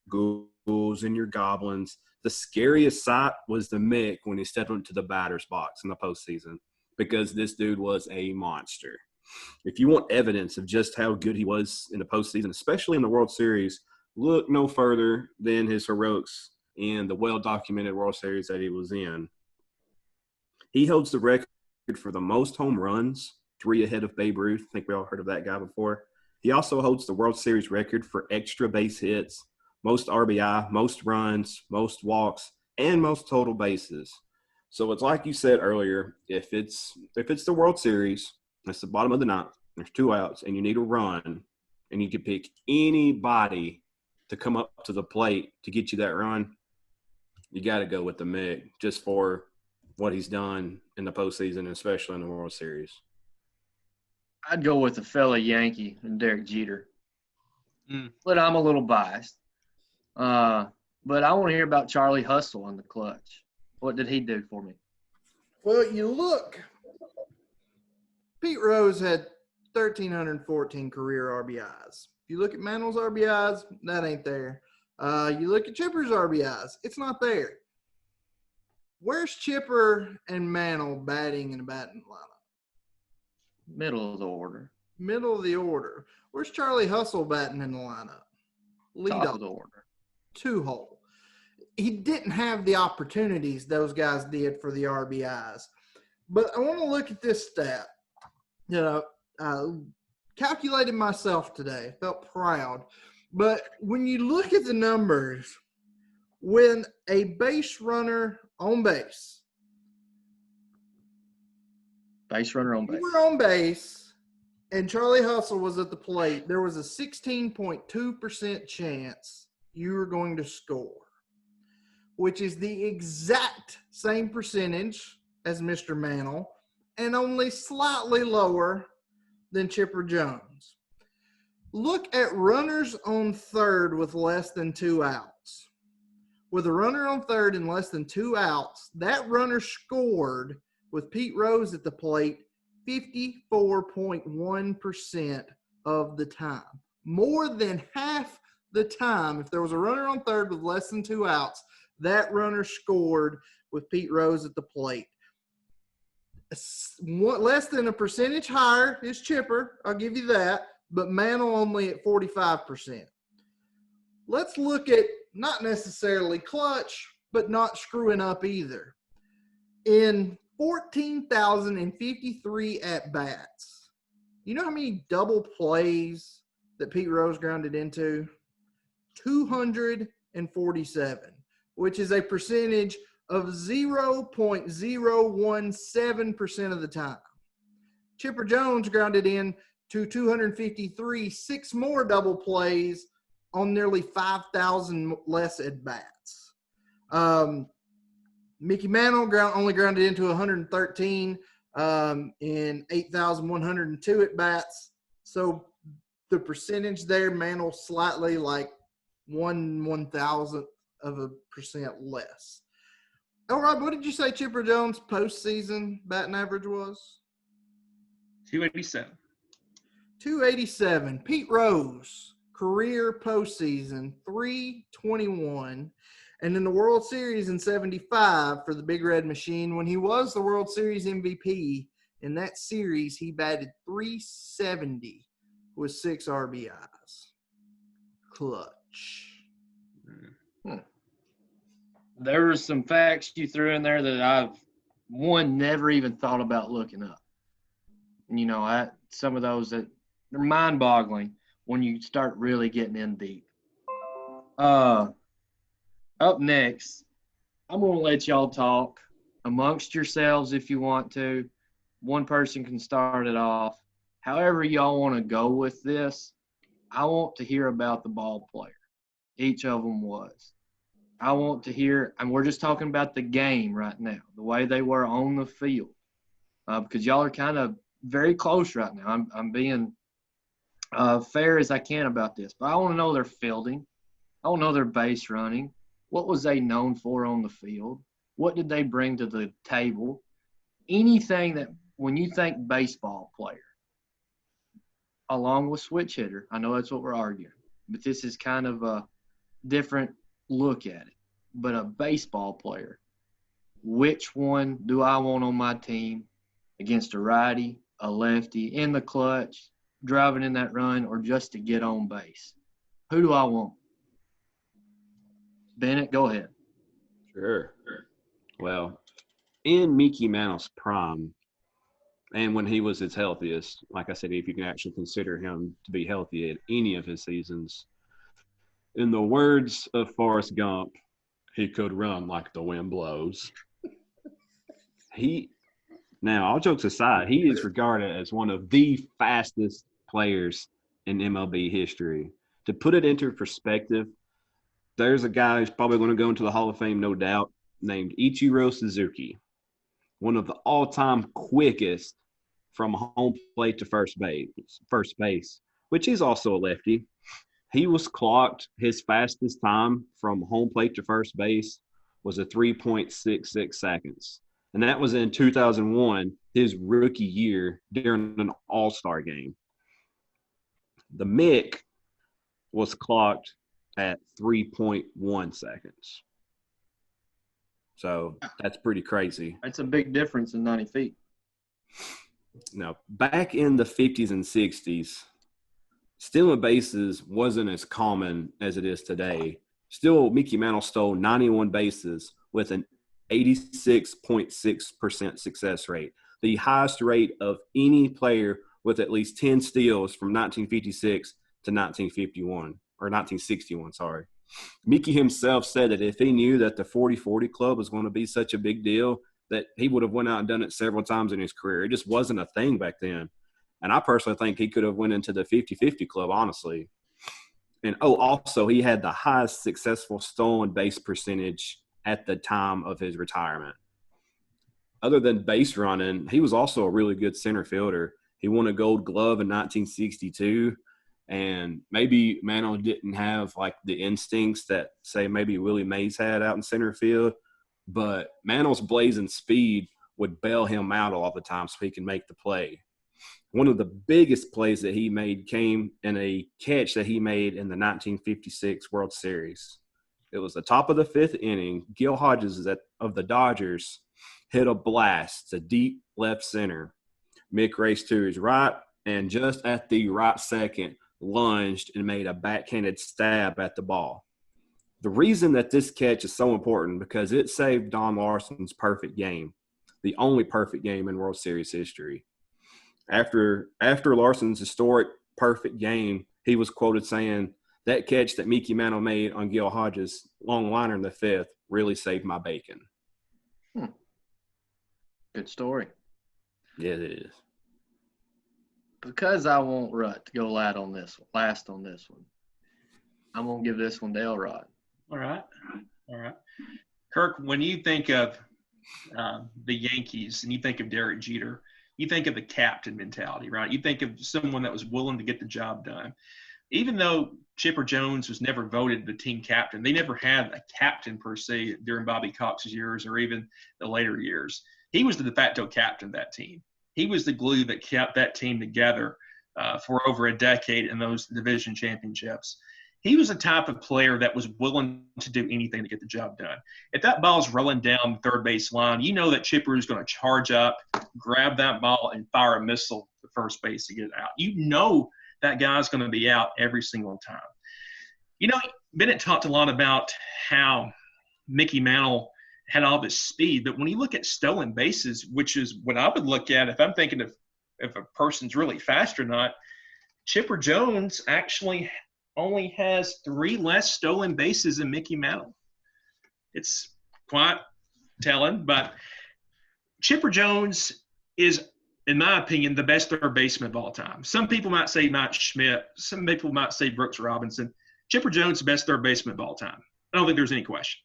ghouls and your goblins. The scariest sight was the Mick when he stepped into the batter's box in the postseason, because this dude was a monster. If you want evidence of just how good he was in the postseason, especially in the World Series, look no further than his heroics in the well-documented World Series that he was in. He holds the record for the most home runs, 3 ahead of Babe Ruth. I think we all heard of that guy before. He also holds the World Series record for extra base hits, most RBI, most runs, most walks, and most total bases. So it's like you said earlier, if it's the World Series, it's the bottom of the ninth, there's 2 outs, and you need a run, and you can pick anybody to come up to the plate to get you that run, you got to go with the Mick just for what he's done in the postseason, especially in the World Series. I'd go with the fella Yankee and Derek Jeter. But I'm a little biased. But I want to hear about Charlie Hustle in the clutch. What did he do for me? Well, you look. Pete Rose had 1,314 career RBIs. If you look at Mantle's RBIs, that ain't there. You look at Chipper's RBIs, it's not there. Where's Chipper and Mantle batting in a batting lineup? Middle of the order. Middle of the order. Where's Charlie Hustle batting in the lineup? Lead Top of the order. 2-hole. He didn't have the opportunities those guys did for the RBIs. But I want to look at this stat. You know, I calculated myself today. Felt proud. But when you look at the numbers, when a base runner on base. Base runner on base. You were on base, and Charlie Hustle was at the plate. There was a 16.2% chance you were going to score, which is the exact same percentage as Mr. Mantle and only slightly lower than Chipper Jones. Look at runners on third with less than 2 outs. With a runner on third and less than 2 outs, that runner scored with Pete Rose at the plate 54.1% of the time. More than half the time, if there was a runner on third with less than 2 outs, that runner scored with Pete Rose at the plate. Less than a percentage higher is Chipper. I'll give you that. But Mantle only at 45%. Let's look at not necessarily clutch, but not screwing up either. In 14,053 at-bats, you know how many double plays that Pete Rose grounded into? 247, which is a percentage of 0.017% of the time. Chipper Jones grounded in to 253, 6 more double plays on nearly 5,000 less at-bats. Mickey Mantle only grounded into 113 in 8,102 at-bats. So the percentage there, Mantle slightly like 1/1000th of a percent less. All right, what did you say Chipper Jones' postseason batting average was? 287. 287. Pete Rose, career postseason, 321. And in the World Series in 75 for the Big Red Machine, when he was the World Series MVP, in that series he batted 370 with 6 RBIs. Clutch. There were some facts you threw in there that I've never even thought about looking up. You know, some of those that they're mind-boggling when you start really getting in deep. Up next, I'm going to let y'all talk amongst yourselves if you want to. One person can start it off. However y'all want to go with this, I want to hear about the ball player. Each of them was. I want to hear, and we're just talking about the game right now, the way they were on the field, because y'all are kind of very close right now. I'm being fair as I can about this, but I want to know their fielding. I want to know their base running. What was they known for on the field? What did they bring to the table? Anything that, when you think baseball player, along with switch hitter, I know that's what we're arguing, but this is kind of a different look at it. But a baseball player, which one do I want on my team against a righty, a lefty, in the clutch, driving in that run, or just to get on base? Who do I want? Bennett, go ahead. Sure. Well, in Mickey Mantle's prime, and when he was his healthiest, like I said, if you can actually consider him to be healthy at any of his seasons, in the words of Forrest Gump, he could run like the wind blows. Now, all jokes aside, he is regarded as one of the fastest players in MLB history. To put it into perspective, there's a guy who's probably going to go into the Hall of Fame, no doubt, named Ichiro Suzuki, one of the all-time quickest from home plate to first base, which is also a lefty. He was clocked, his fastest time from home plate to first base was a 3.66 seconds. And that was in 2001, his rookie year during an all-star game. The Mick was clocked at 3.1 seconds. So that's pretty crazy. That's a big difference in 90 feet. Now, back in the 50s and 60s, stealing bases wasn't as common as it is today. Still, Mickey Mantle stole 91 bases with an 86.6% success rate, the highest rate of any player with at least 10 steals from 1956 to 1951, or 1961, sorry. Mickey himself said that if he knew that the 40-40 club was going to be such a big deal, that he would have went out and done it several times in his career. It just wasn't a thing back then. And I personally think he could have went into the 50-50 club, honestly. And, also he had the highest successful stolen base percentage at the time of his retirement. Other than base running, he was also a really good center fielder. He won a Gold Glove in 1962. And maybe Mantle didn't have like the instincts that, say, maybe Willie Mays had out in center field, but Mantle's blazing speed would bail him out all the time so he can make the play. One of the biggest plays that he made came in a catch that he made in the 1956 World Series. It was the top of the 5th inning. Gil Hodges of the Dodgers hit a blast to deep left center. Mick raced to his right, and just at the right second, lunged and made a backhanded stab at the ball. The reason that this catch is so important because it saved Don Larson's perfect game, the only perfect game in World Series history. After Larson's historic perfect game, he was quoted saying, "That catch that Mickey Mantle made on Gil Hodges' long liner in the 5th really saved my bacon." Good story. Yeah, it is. Because I want Rut to go last on this one, I'm going to give this one to Elrod. All right. Kirk, when you think of the Yankees and you think of Derek Jeter, you think of the captain mentality, right? You think of someone that was willing to get the job done. Even though Chipper Jones was never voted the team captain, they never had a captain per se during Bobby Cox's years or even the later years. He was the de facto captain of that team. He was the glue that kept that team together for over a decade in those division championships. He was the type of player that was willing to do anything to get the job done. If that ball's rolling down the third base line, you know that Chipper is going to charge up, grab that ball, and fire a missile to first base to get it out. You know that guy's going to be out every single time. You know, Bennett talked a lot about how Mickey Mantle had all this speed, but when you look at stolen bases, which is what I would look at if I'm thinking of if a person's really fast or not, Chipper Jones actually only has 3 less stolen bases than Mickey Mantle. It's quite telling, but Chipper Jones is, in my opinion, the best third baseman of all time. Some people might say Matt Schmidt. Some people might say Brooks Robinson. Chipper Jones is the best third baseman of all time. I don't think there's any question.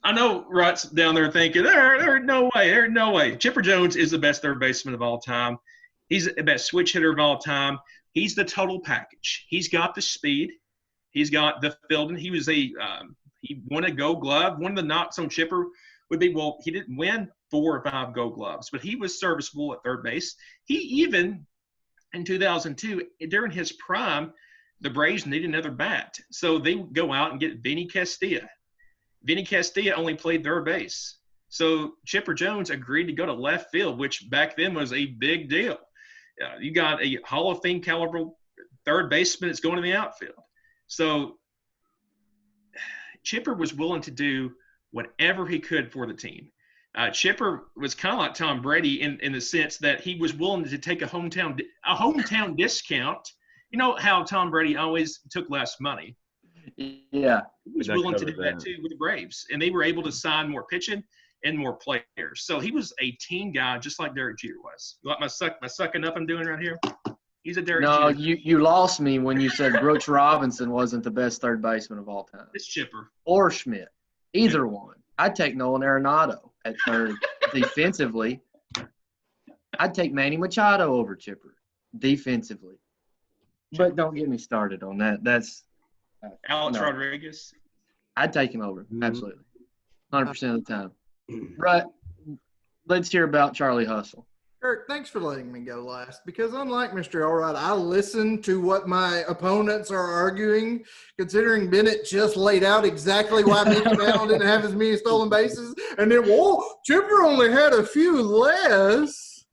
I know Rutt's down there thinking, there's no way. Chipper Jones is the best third baseman of all time. He's the best switch hitter of all time. He's the total package. He's got the speed. He's got the fielding. He won a Gold Glove. One of the knocks on Chipper would be, well, he didn't win 4 or 5 Gold Gloves, but he was serviceable at third base. He even, in 2002, during his prime, the Braves needed another bat. So they go out and get Vinny Castilla. Vinny Castilla only played third base. So Chipper Jones agreed to go to left field, which back then was a big deal. You got a Hall of Fame caliber third baseman that's going in the outfield. So Chipper was willing to do whatever he could for the team. Chipper was kind of like Tom Brady in the sense that he was willing to take a hometown discount. You know how Tom Brady always took less money. Yeah. He was willing to do that too with the Braves, and they were able to sign more pitching and more players. So he was a team guy, just like Derek Jeter was. You like my sucking up I'm doing right here? He's a Derek Jeter. No, you lost me when you said Brooks Robinson wasn't the best third baseman of all time. It's Chipper. Or Schmidt. Either one. I'd take Nolan Arenado at third defensively. I'd take Manny Machado over Chipper defensively. But don't get me started on that. That's Alex Rodriguez. I'd take him over. Absolutely. 100% of the time. Right. Let's hear about Charlie Hustle. Kirk, thanks for letting me go last because unlike Mr. Elrod, I listen to what my opponents are arguing, considering Bennett just laid out exactly why Mickey Mantle didn't have as many stolen bases. And then, Chipper only had a few less.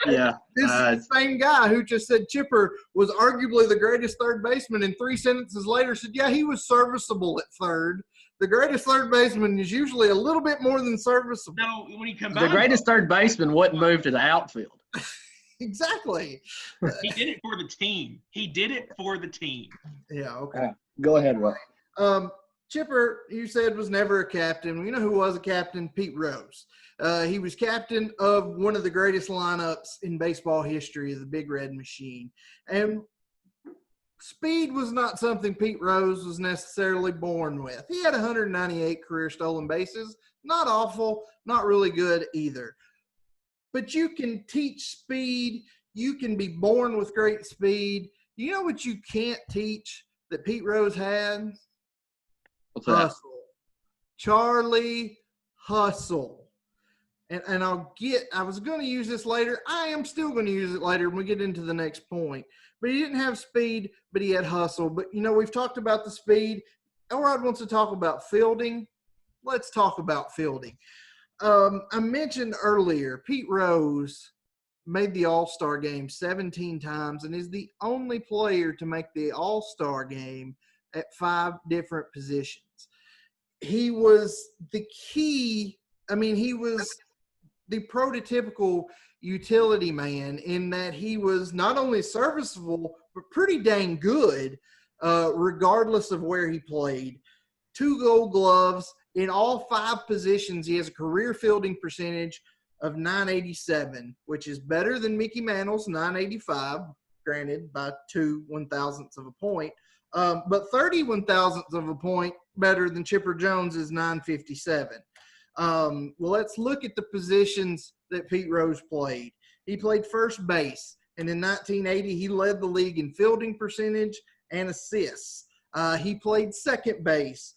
Yeah. This same guy who just said Chipper was arguably the greatest third baseman and 3 sentences later said, yeah, he was serviceable at third. The greatest third baseman is usually a little bit more than serviceable. No, when he combined the greatest third baseman wouldn't move to the outfield. Exactly. He did it for the team. Yeah, okay. Go ahead, Rob. Chipper, you said, was never a captain. You know who was a captain? Pete Rose. He was captain of one of the greatest lineups in baseball history, the Big Red Machine. And speed was not something Pete Rose was necessarily born with. He had 198 career stolen bases. Not awful, not really good either. But you can teach speed. You can be born with great speed. you know what you can't teach that Pete Rose had? What's that? Hustle. Charlie Hustle. And I was going to use this later. I am still going to use it later when we get into the next point. But he didn't have speed, but he had hustle. But, we've talked about the speed. Elrod wants to talk about fielding. Let's talk about fielding. I mentioned earlier, Pete Rose made the All-Star game 17 times and is the only player to make the All-Star game at 5 different positions. He was the key. He was the prototypical utility man in that he was not only serviceable, but pretty dang good, regardless of where he played. 2 Gold Gloves in all 5 positions. He has a career fielding percentage of .987, which is better than Mickey Mantle's .985, granted by 2 1,000ths of a point, but 30 1,000ths of a point better than Chipper Jones's .957. Well, let's look at the positions that Pete Rose played. He played first base, and in 1980, he led the league in fielding percentage and assists. He played second base.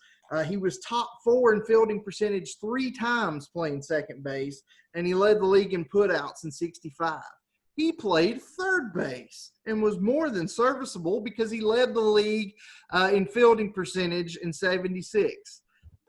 He was top 4 in fielding percentage 3 times playing second base, and he led the league in putouts in 65. He played third base and was more than serviceable because he led the league in fielding percentage in 76.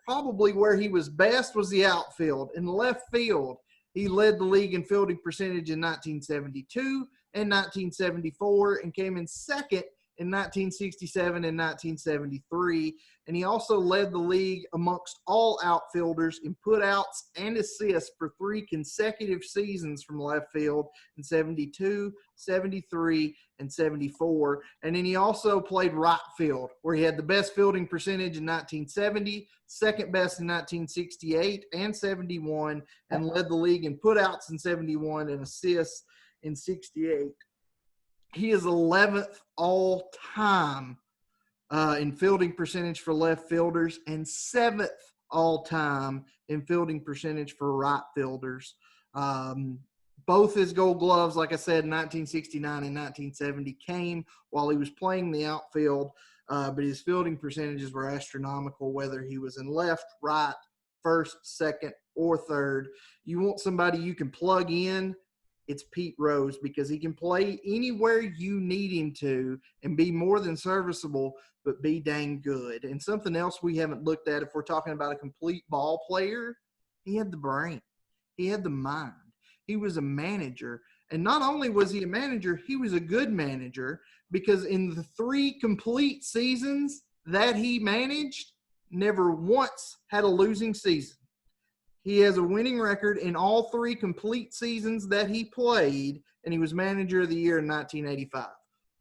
Probably where he was best was the outfield. In left field, he led the league in fielding percentage in 1972 and 1974 and came in second in 1967 and 1973. And he also led the league amongst all outfielders in putouts and assists for 3 consecutive seasons from left field in 72, 73, and 74. And then he also played right field, where he had the best fielding percentage in 1970, second best in 1968 and 71, and led the league in putouts in 71 and assists in 68. He is 11th all-time in fielding percentage for left fielders and 7th all-time in fielding percentage for right fielders. Both his Gold Gloves, like I said, in 1969 and 1970 came while he was playing the outfield, but his fielding percentages were astronomical, whether he was in left, right, first, second, or third. You want somebody you can plug in, it's Pete Rose, because he can play anywhere you need him to and be more than serviceable, but be dang good. And something else we haven't looked at, if we're talking about a complete ball player, he had the brain. He had the mind. He was a manager. And not only was he a manager, he was a good manager, because in the 3 complete seasons that he managed, never once had a losing season. He has a winning record in all 3 complete seasons that he played, and he was manager of the year in 1985.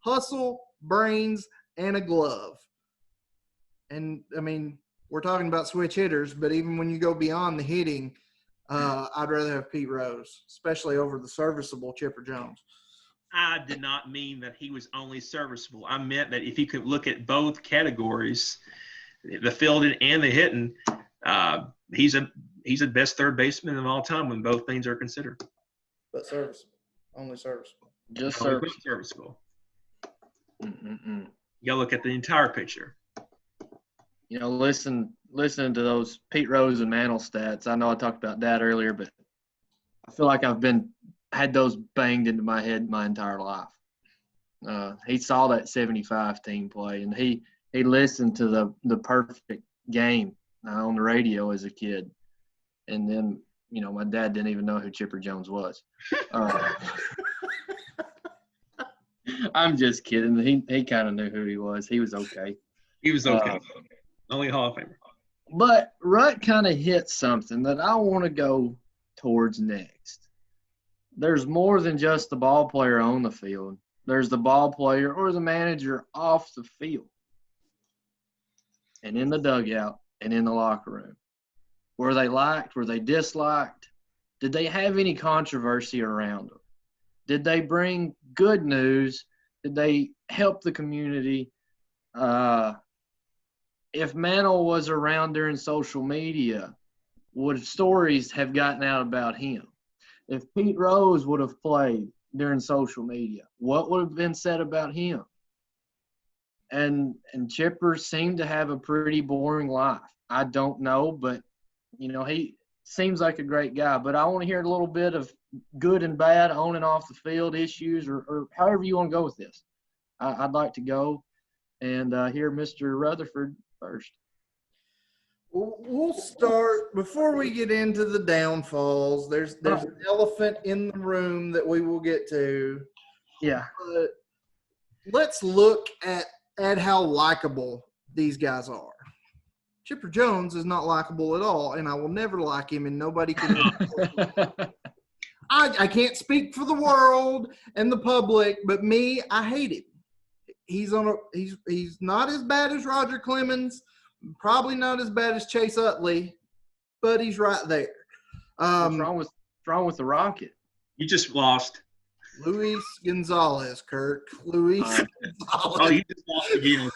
Hustle, brains, and a glove. And, we're talking about switch hitters, but even when you go beyond the hitting, I'd rather have Pete Rose, especially over the serviceable Chipper Jones. I did not mean that he was only serviceable. I meant that if you could look at both categories, the fielding and the hitting, he's the best third baseman of all time when both things are considered. But serviceable. Only serviceable. Just serviceable. You gotta look at the entire picture. Listening to those Pete Rose and Mantle stats, I know I talked about that earlier, but I feel like I've had those banged into my head my entire life. He saw that 75 team play, and he listened to the perfect game on the radio as a kid. And then, my dad didn't even know who Chipper Jones was. I'm just kidding. He kind of knew who he was. He was okay. He was okay. Only Hall of Famer. But Rut kind of hit something that I want to go towards next. There's more than just the ball player on the field. There's the ball player or the manager off the field and in the dugout and in the locker room. Were they liked? Were they disliked? Did they have any controversy around them? Did they bring good news? Did they help the community? If Mantle was around during social media, would stories have gotten out about him? If Pete Rose would have played during social media, what would have been said about him? And Chipper seemed to have a pretty boring life. I don't know, but, he seems like a great guy. But I want to hear a little bit of good and bad on and off the field issues or however you want to go with this. I'd like to go and hear Mr. Rutherford first. We'll start before we get into the downfalls. There's an elephant in the room that we will get to. Yeah. But let's look at how likable these guys are. Chipper Jones is not likable at all, and I will never like him, and nobody can. I can't speak for the world and the public, but me, I hate him. He's not as bad as Roger Clemens, probably not as bad as Chase Utley, but he's right there. What's wrong with the Rocket? You just lost. Luis Gonzalez, Kirk. Luis Gonzalez. Oh, you just lost again.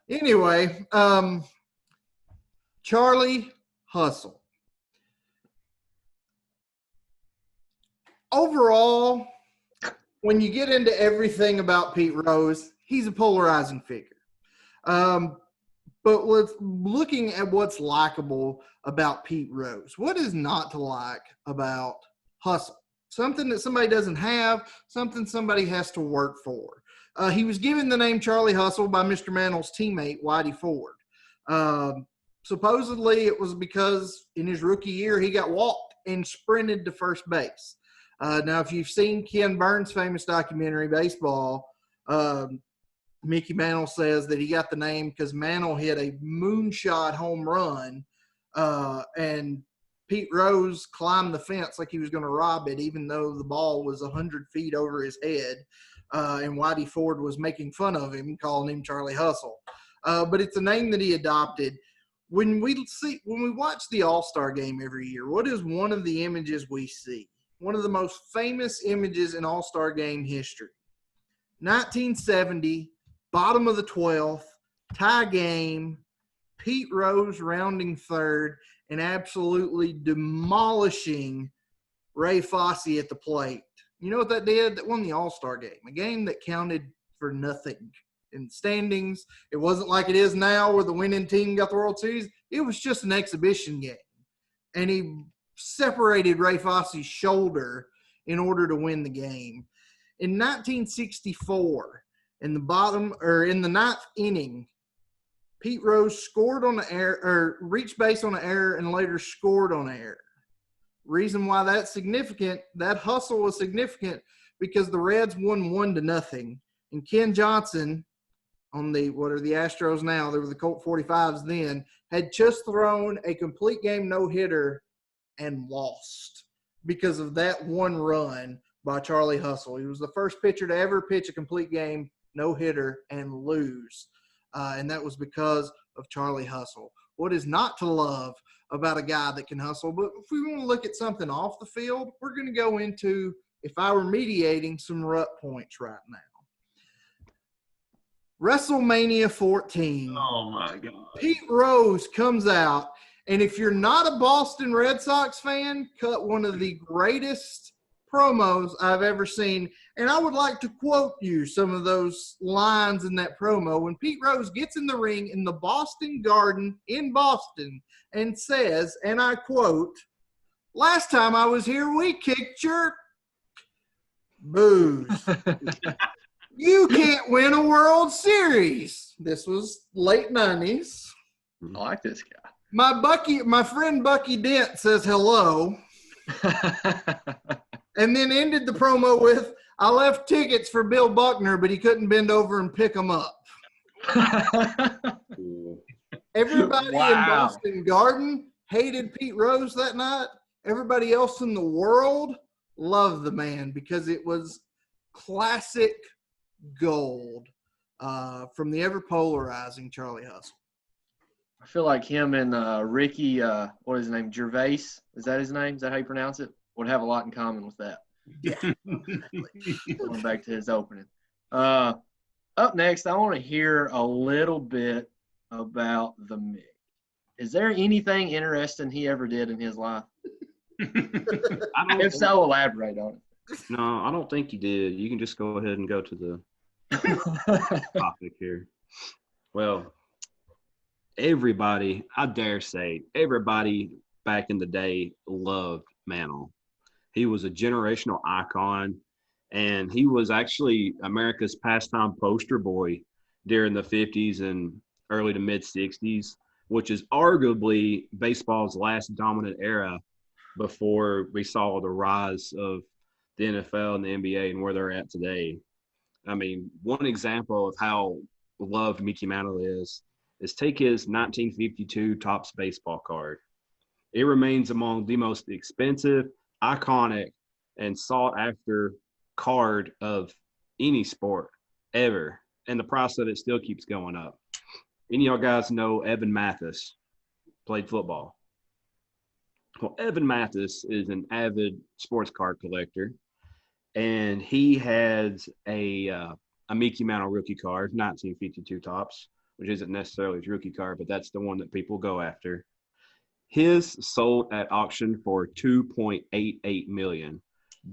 Anyway, Charlie Hustle. Overall, when you get into everything about Pete Rose, he's a polarizing figure. But looking at what's likable about Pete Rose, what is not to like about Hustle? Something that somebody doesn't have, something somebody has to work for. He was given the name Charlie Hustle by Mr. Mantle's teammate, Whitey Ford. Supposedly, it was because in his rookie year, he got walked and sprinted to first base. Now, if you've seen Ken Burns' famous documentary, Baseball, Mickey Mantle says that he got the name because Mantle hit a moonshot home run, and Pete Rose climbed the fence like he was going to rob it, even though the ball was 100 feet over his head. And Whitey Ford was making fun of him, calling him Charlie Hustle. But it's a name that he adopted. When we watch the All-Star game every year, what is one of the images we see? One of the most famous images in All-Star game history. 1970, bottom of the 12th, tie game, Pete Rose rounding third and absolutely demolishing Ray Fosse at the plate. You know what that did? That won the All-Star game, a game that counted for nothing in standings. It wasn't like it is now where the winning team got the World Series. It was just an exhibition game. And he separated Ray Fosse's shoulder in order to win the game. In 1964, in the ninth inning, Pete Rose scored on an error, or reached base on an error, and later scored on an error. Reason why that's significant, that hustle was significant because the Reds won 1-0. And Ken Johnson, on what are the Astros now, they were the Colt 45s then, had just thrown a complete game no-hitter and lost because of that one run by Charlie Hustle. He was the first pitcher to ever pitch a complete game no-hitter and lose. And that was because of Charlie Hustle. What is not to love about a guy that can hustle? But if we want to look at something off the field, we're going to go into, if I were mediating, some rut points right now. Wrestlemania 14. Oh, my God. Pete Rose comes out, and if you're not a Boston Red Sox fan, cut one of the greatest promos I've ever seen. And I would like to quote you some of those lines in that promo when Pete Rose gets in the ring in the Boston Garden in Boston and says, and I quote, "Last time I was here, we kicked your booze. You can't win a World Series." This was late 90s. I like this guy. My friend Bucky Dent says hello. And then ended the promo with, "I left tickets for Bill Buckner, but he couldn't bend over and pick them up." Everybody in Boston Garden hated Pete Rose that night. Everybody else in the world loved the man because it was classic gold from the ever-polarizing Charlie Hustle. I feel like him and Ricky, what is his name, Gervais? Is that his name? Is that how you pronounce it? Would have a lot in common with that. Yeah. Going back to his opening. Up next, I want to hear a little bit about the Mick. Is there anything interesting he ever did in his life? If so, elaborate on it. No, I don't think he did. You can just go ahead and go to topic here. Well, everybody, I dare say, everybody back in the day loved Mantle. He was a generational icon, and he was actually America's pastime poster boy during the 50s and early to mid 60s, which is arguably baseball's last dominant era before we saw the rise of the NFL and the NBA and where they're at today. I mean, one example of how loved Mickey Mantle is take his 1952 Topps baseball card. It remains among the most expensive, iconic, and sought-after card of any sport ever, and the price of it still keeps going up. Any of y'all guys know Evan Mathis played football? Well, Evan Mathis is an avid sports card collector, and he had a Mickey Mantle rookie card, 1952 Topps, which isn't necessarily his rookie card, but that's the one that people go after. His sold at auction for $2.88 million.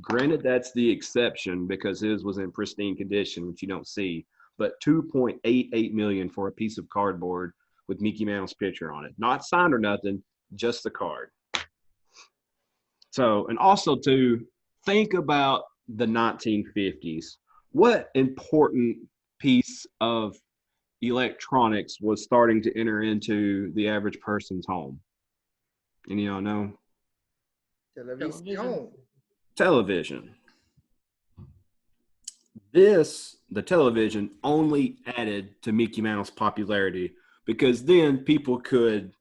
Granted, that's the exception because his was in pristine condition, which you don't see, but $2.88 million for a piece of cardboard with Mickey Mantle's picture on it. Not signed or nothing, just the card. So, and also to think about the 1950s. What important piece of electronics was starting to enter into the average person's home? Any of y'all know? Television. The television only added to Mickey Mantle's popularity because then people could,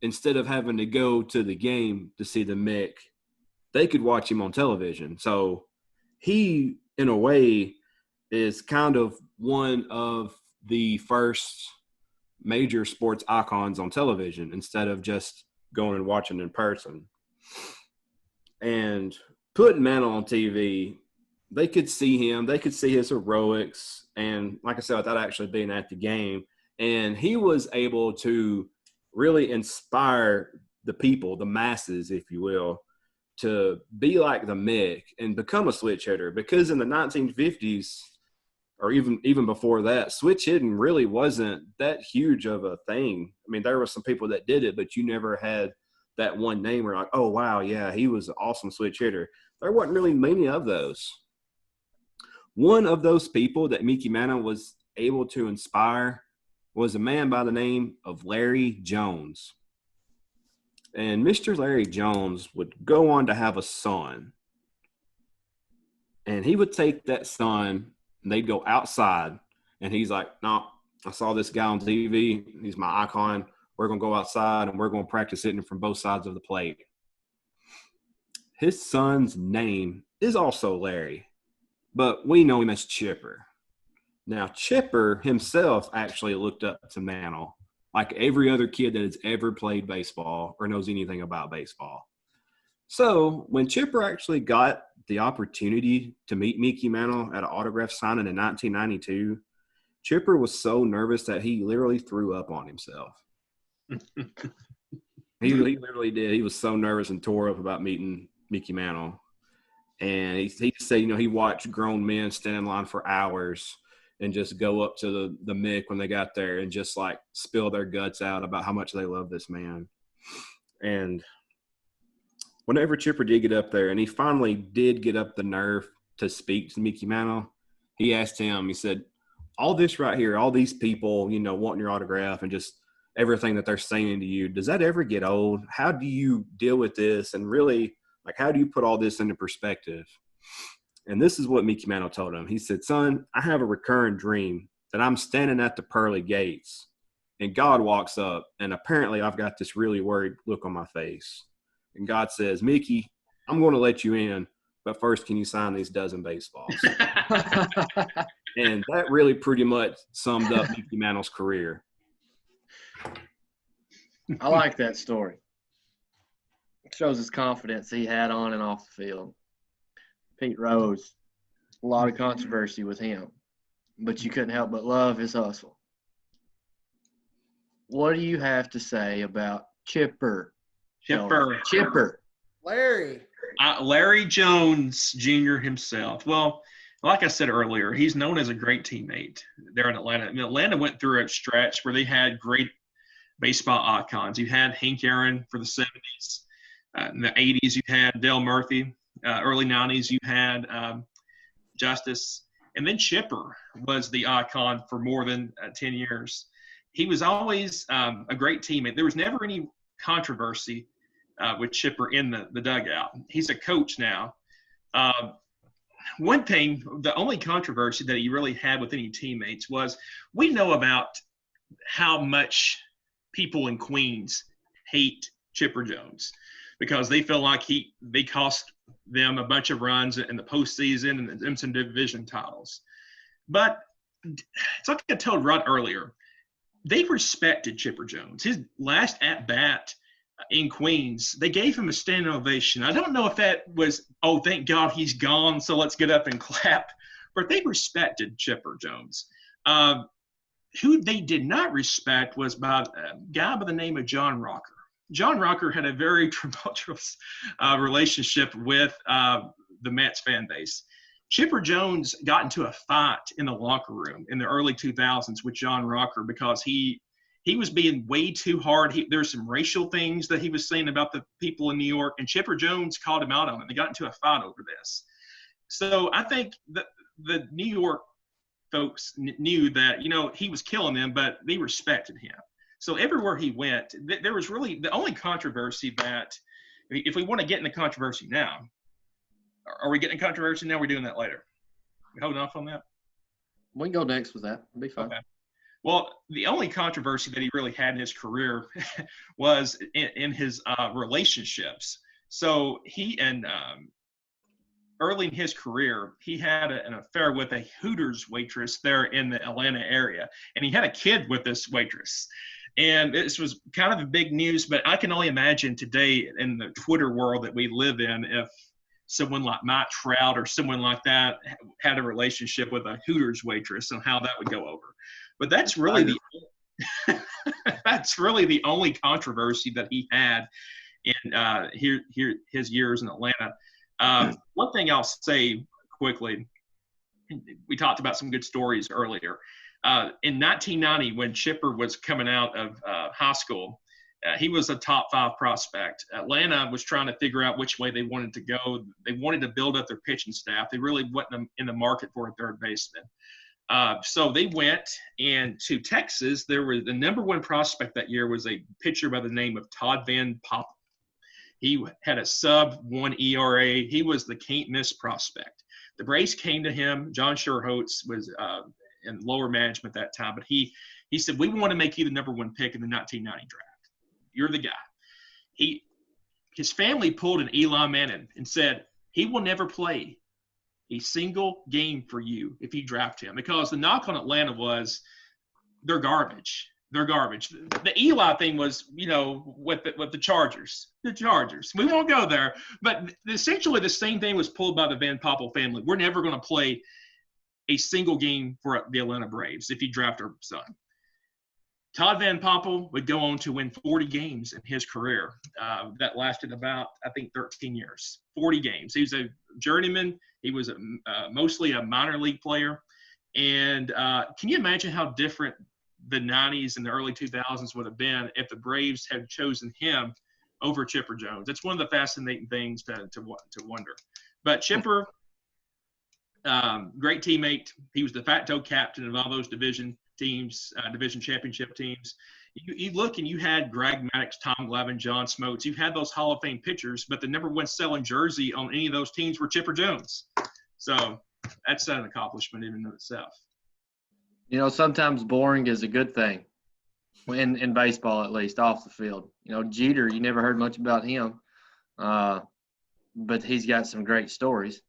instead of having to go to the game to see the Mick, they could watch him on television. So he, in a way, is kind of one of the first major sports icons on television instead of just going and watching in person. And putting Mantle on TV, they could see him, they could see his heroics, and like I said, without actually being at the game. And he was able to really inspire the people, the masses, if you will, to be like the Mick and become a switch hitter. Because in the 1950s, or even before that, switch hitting really wasn't that huge of a thing. I mean, there were some people that did it, but you never had that one name where like, oh, wow, yeah, he was an awesome switch hitter. There wasn't really many of those. One of those people that Mickey Mantle was able to inspire was a man by the name of Larry Jones. And Mr. Larry Jones would go on to have a son. And he would take that son, and they'd go outside, and he's like, no, I saw this guy on TV. He's my icon. We're going to go outside, and we're going to practice hitting from both sides of the plate. His son's name is also Larry, but we know him as Chipper. Now, Chipper himself actually looked up to Mantle like every other kid that has ever played baseball or knows anything about baseball. So when Chipper actually got the opportunity to meet Mickey Mantle at an autograph signing in 1992, Chipper was so nervous that he literally threw up on himself. He literally did. He was so nervous and tore up about meeting Mickey Mantle. And he said, he watched grown men stand in line for hours and just go up to the Mick when they got there and just like spill their guts out about how much they love this man. And whenever Chipper did get up there, and he finally did get up the nerve to speak to Mickey Mantle, he asked him, he said, all this right here, all these people, wanting your autograph and just everything that they're saying to you, does that ever get old? How do you deal with this? And really, like, how do you put all this into perspective? And this is what Mickey Mantle told him. He said, son, I have a recurring dream that I'm standing at the pearly gates and God walks up, and apparently I've got this really worried look on my face. And God says, Mickey, I'm going to let you in, but first, can you sign these dozen baseballs? And that really pretty much summed up Mickey Mantle's career. I like that story. It shows his confidence he had on and off the field. Pete Rose, a lot of controversy with him, but you couldn't help but love his hustle. What do you have to say about Chipper? Chipper. Larry. Larry Jones Jr. himself. Well, like I said earlier, he's known as a great teammate there in Atlanta. I mean, Atlanta went through a stretch where they had great baseball icons. You had Hank Aaron for the 70s. In the 80s, you had Dale Murphy. Early 90s, you had Justice. And then Chipper was the icon for more than 10 years. He was always a great teammate. There was never any controversy with Chipper in the dugout. He's a coach now. One thing, the only controversy that he really had with any teammates was we know about how much people in Queens hate Chipper Jones because they feel like they cost them a bunch of runs in the postseason and some division titles. But it's like I told Rod earlier, they respected Chipper Jones. His last at-bat in Queens, they gave him a standing ovation. I don't know if that was, oh, thank God he's gone, so let's get up and clap. But they respected Chipper Jones. Who they did not respect was by a guy by the name of John Rocker. John Rocker had a very tumultuous relationship with the Mets fan base. Chipper Jones got into a fight in the locker room in the early 2000s with John Rocker because he was being way too hard. There's some racial things that he was saying about the people in New York, and Chipper Jones called him out on it. They got into a fight over this. So I think the New York folks knew that, he was killing them, but they respected him. So everywhere he went, there was really the only controversy that, if we want to get into controversy now, are we getting controversy now? Or are we doing that later? We holding off on that? We can go next with that. It'll be fine. Okay. Well, the only controversy that he really had in his career was in his relationships. So early in his career, he had an affair with a Hooters waitress there in the Atlanta area, and he had a kid with this waitress. And this was kind of a big news, but I can only imagine today in the Twitter world that we live in, if someone like Mike Trout or someone like that had a relationship with a Hooters waitress and how that would go over. But that's really that's really the only controversy that he had in his years in Atlanta. One thing I'll say quickly, we talked about some good stories earlier. In 1990, when Chipper was coming out of high school, he was a top 5 prospect. Atlanta was trying to figure out which way they wanted to go. They wanted to build up their pitching staff. They really wasn't in the market for a third baseman. So they went to Texas. There was the number 1 prospect that year was a pitcher by the name of Todd Van Poppel. He had a sub-1 ERA. He was the can't-miss prospect. The Braves came to him. John Sherholtz was in lower management at that time, but he said, we want to make you the number 1 pick in the 1990 draft. You're the guy. His family pulled an Eli Manning and said, he will never play a single game for you if you draft him, because the knock on Atlanta was they're garbage. They're garbage. The Eli thing was, with the Chargers. The Chargers. We won't go there. But essentially the same thing was pulled by the Van Poppel family. We're never going to play a single game for the Atlanta Braves if you draft our son. Todd Van Poppel would go on to win 40 games in his career. That lasted about, I think, 13 years. 40 games. He was a journeyman. He was mostly a minor league player. And can you imagine how different the 90s and the early 2000s would have been if the Braves had chosen him over Chipper Jones? It's one of the fascinating things to wonder. But Chipper, great teammate. He was de facto captain of all those division teams, division championship teams. You look and you had Greg Maddux, Tom Glavine, John Smoltz. You had those Hall of Fame pitchers, but the number 1 selling jersey on any of those teams were Chipper Jones. So that's an accomplishment in and of itself. Sometimes boring is a good thing, in baseball at least, off the field. Jeter, you never heard much about him, but he's got some great stories.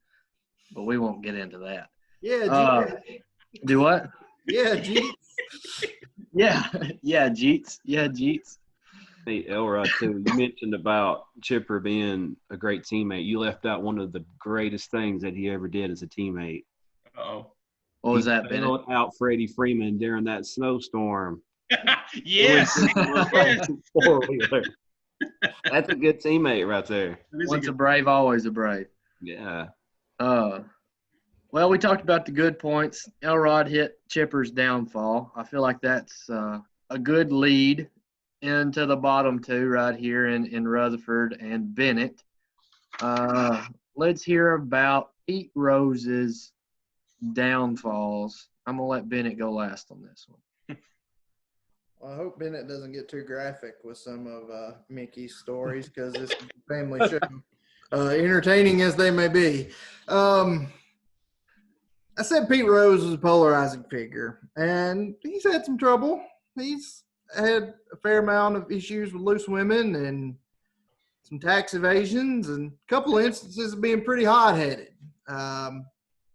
But we won't get into that. Yeah. Do what? Yeah, Jeets. Yeah, Jeets. Yeah, Jeets. Hey, Elrod, too, you mentioned about Chipper being a great teammate. You left out one of the greatest things that he ever did as a teammate. Uh-oh. What was that, He Bennett? bailed out Freddie Freeman during that snowstorm. Yes. Yes. Four-wheeler. That's a good teammate right there. Once a brave, always a brave. Yeah. Well, we talked about the good points. Elrod hit Chipper's downfall. I feel like that's a good lead into the bottom two right here in Rutherford and Bennett. Let's hear about Pete Rose's downfalls. I'm going to let Bennett go last on this one. Well, I hope Bennett doesn't get too graphic with some of Mickey's stories because this is a family show, entertaining as they may be. I said Pete Rose was a polarizing figure, and he's had some trouble. He's had a fair amount of issues with loose women and some tax evasions and a couple of instances of being pretty hot-headed.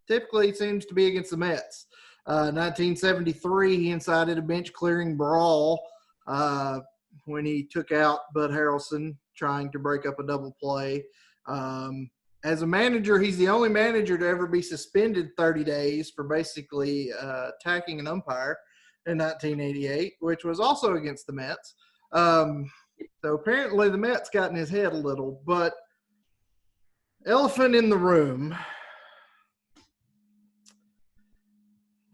Typically, it seems to be against the Mets. 1973, he incited a bench-clearing brawl when he took out Bud Harrelson trying to break up a double play. As a manager, he's the only manager to ever be suspended 30 days for basically attacking an umpire in 1988, which was also against the Mets. So apparently the Mets got in his head a little, but elephant in the room,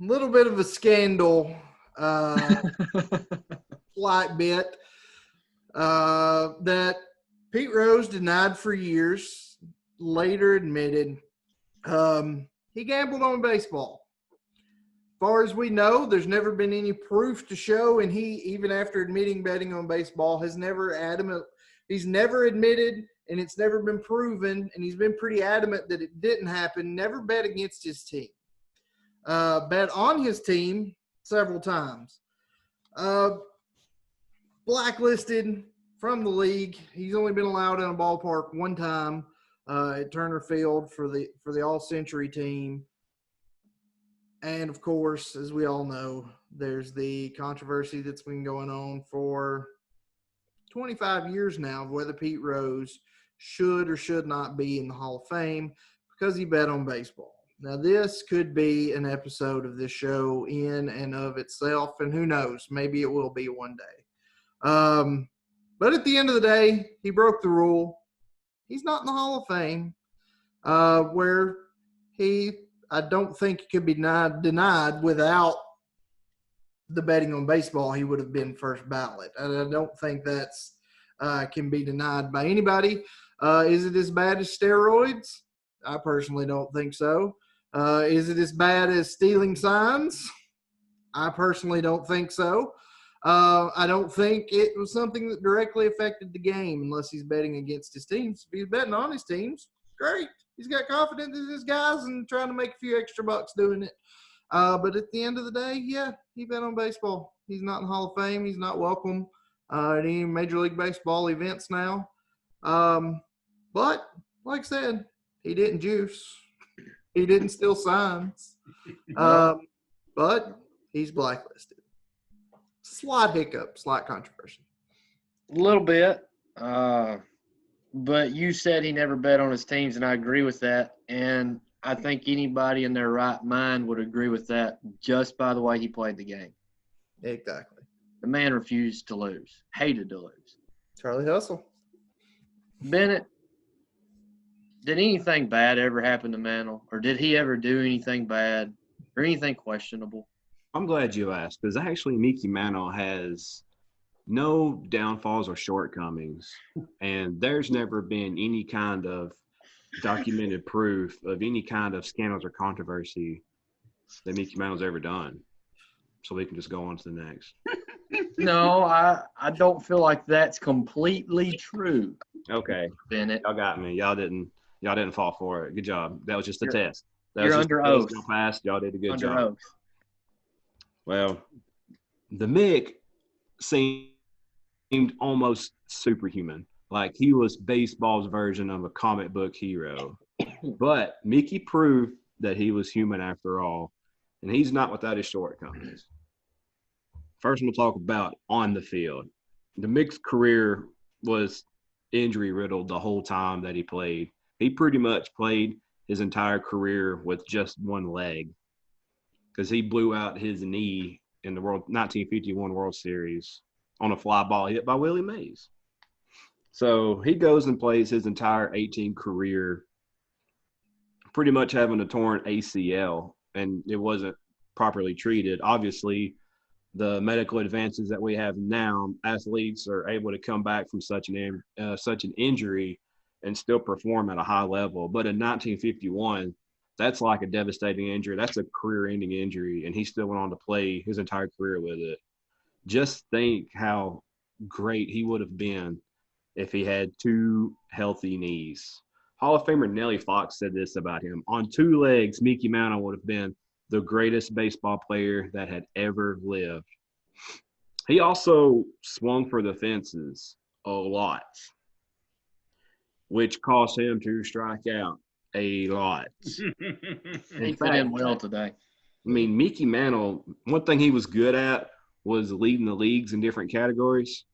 a little bit of a scandal, slight bit, that Pete Rose denied for years, later admitted he gambled on baseball. As far as we know, there's never been any proof to show, and he, even after admitting betting on baseball, he's never admitted, and it's never been proven, and he's been pretty adamant that it didn't happen, never bet against his team. Bet on his team several times. Blacklisted from the league. He's only been allowed in a ballpark one time at Turner Field for the All-Century team. And, of course, as we all know, there's the controversy that's been going on for 25 years now of whether Pete Rose should or should not be in the Hall of Fame because he bet on baseball. Now, this could be an episode of this show in and of itself, and who knows, maybe it will be one day. But at the end of the day, he broke the rule. He's not in the Hall of Fame, where I don't think it could be denied without the betting on baseball. He would have been first ballot. And I don't think that's can be denied by anybody. Is it as bad as steroids? I personally don't think so. Is it as bad as stealing signs? I personally don't think so. I don't think it was something that directly affected the game unless he's betting against his teams. If he's betting on his teams, great. He's got confidence in his guys and trying to make a few extra bucks doing it. But at the end of the day, yeah, he bet on baseball. He's not in the Hall of Fame. He's not welcome at any Major League Baseball events now. But like I said, he didn't juice. He didn't steal signs. But he's blacklisted. Slight hiccup, slight controversy. A little bit. But you said he never bet on his teams, and I agree with that. And I think anybody in their right mind would agree with that just by the way he played the game. Exactly. The man refused to lose, hated to lose. Charlie Hustle. Bennett, did anything bad ever happen to Mantle? Or did he ever do anything bad or anything questionable? I'm glad you asked because actually Mickey Mantle has no downfalls or shortcomings, and there's never been any kind of documented proof of any kind of scandals or controversy that Mickey Mantle's ever done. So we can just go on to the next. No, I don't feel like that's completely true. Okay, Bennett. y'all got me. Y'all didn't fall for it. Good job. That was just a test. That You're was under just oath. Y'all passed. Y'all did a good Under job. oath. Well, the Mick seemed almost superhuman. Like he was baseball's version of a comic book hero. But Mickey proved that he was human after all, and he's not without his shortcomings. First, we'll talk about on the field. The Mick's career was injury-riddled the whole time that he played. He pretty much played his entire career with just one leg because he blew out his knee in the 1951 World Series on a fly ball hit by Willie Mays. So he goes and plays his entire 18 career pretty much having a torn ACL, and it wasn't properly treated. Obviously, the medical advances that we have now, athletes are able to come back from such an injury and still perform at a high level. But in 1951, that's like a devastating injury. That's a career-ending injury, and he still went on to play his entire career with it. Just think how great he would have been if he had 2 healthy knees. Hall of Famer Nellie Fox said this about him. On 2 legs, Mickey Mantle would have been the greatest baseball player that had ever lived. He also swung for the fences a lot, which caused him to strike out a lot. He fit in well today. I mean, Mickey Mantle, one thing he was good at was leading the leagues in different categories.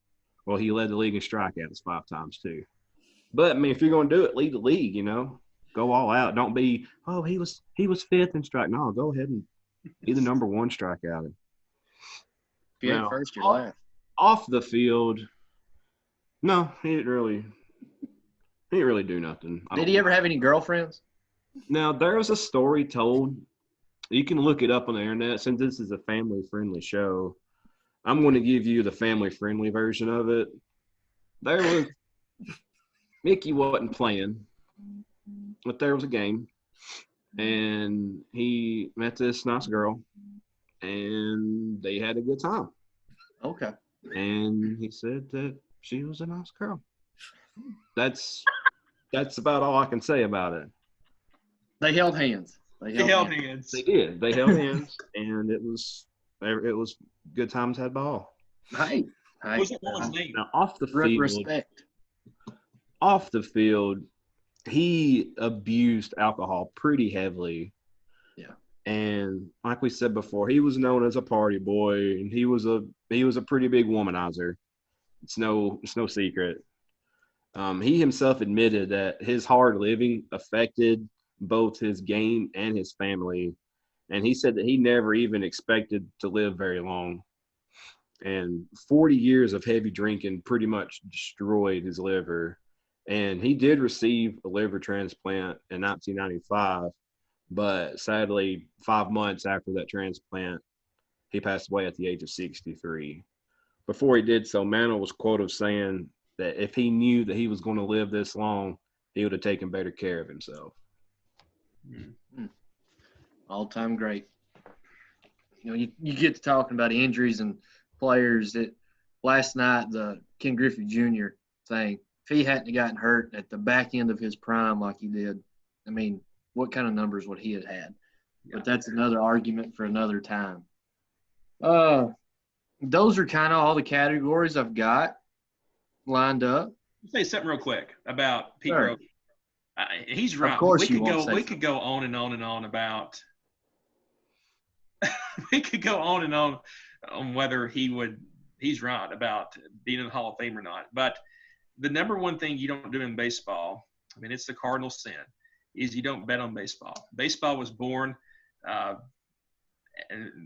Well, he led the league in strikeouts 5 times too. But I mean, if you're going to do it, lead the league. Go all out. Don't be, oh, he was 5th in strike. No, go ahead and be the number 1 strikeout. If you ain't first, you're last. Off the field, no, he didn't really do nothing. Did he ever have any girlfriends? Now, there was a story told. You can look it up on the internet. Since this is a family-friendly show, I'm going to give you the family-friendly version of it. Mickey wasn't playing, but there was a game, and he met this nice girl, and they had a good time. Okay. And he said that she was a nice girl. That's about all I can say about it. They held hands. They held hands. They did. They held hands, and it was good times had by all. Hey. What's that woman's name? Now, off the field, respect. Off the field, he abused alcohol pretty heavily. Yeah. And like we said before, he was known as a party boy, and he was a pretty big womanizer. It's no secret. He himself admitted that his hard living affected both his game and his family, and he said that he never even expected to live very long. And 40 years of heavy drinking pretty much destroyed his liver. And he did receive a liver transplant in 1995, but sadly, 5 months after that transplant, he passed away at the age of 63. Before he did so, Mantle was quoted saying that if he knew that he was going to live this long, he would have taken better care of himself. Mm-hmm. All-time great. You get to talking about injuries and players. That last night, the Ken Griffey Jr. thing, if he hadn't gotten hurt at the back end of his prime like he did, I mean, what kind of numbers would he have had? But that's another argument for another time. Those are kind of all the categories I've got lined up. Say something real quick about Pete Rose. He's right. Of course, we could go on and on and on about. We could go on and on whether he's right about being in the Hall of Fame or not. But the number one thing you don't do in baseball, I mean, it's the cardinal sin, is you don't bet on baseball. Baseball was born, and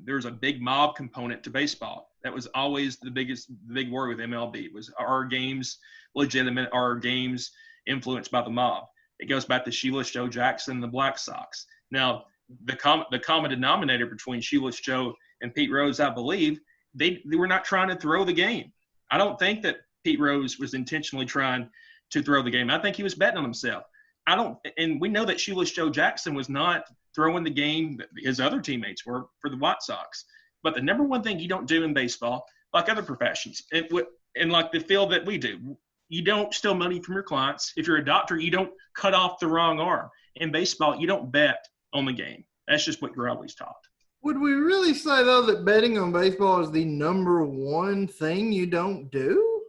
there's a big mob component to baseball. That was always the big worry with MLB was, are games legitimate? Are games influenced by the mob? It goes back to Shoeless Joe Jackson and the Black Sox. Now, the common denominator between Shoeless Joe and Pete Rose, I believe, they were not trying to throw the game. I don't think that Pete Rose was intentionally trying to throw the game. I think he was betting on himself. And we know that Shoeless Joe Jackson was not throwing the game that his other teammates were for the White Sox. But the number one thing you don't do in baseball, like other professions, and like the field that we do, you don't steal money from your clients. If you're a doctor, you don't cut off the wrong arm. In baseball, you don't bet on the game. That's just what you're always taught. Would we really say, though, that betting on baseball is the number one thing you don't do?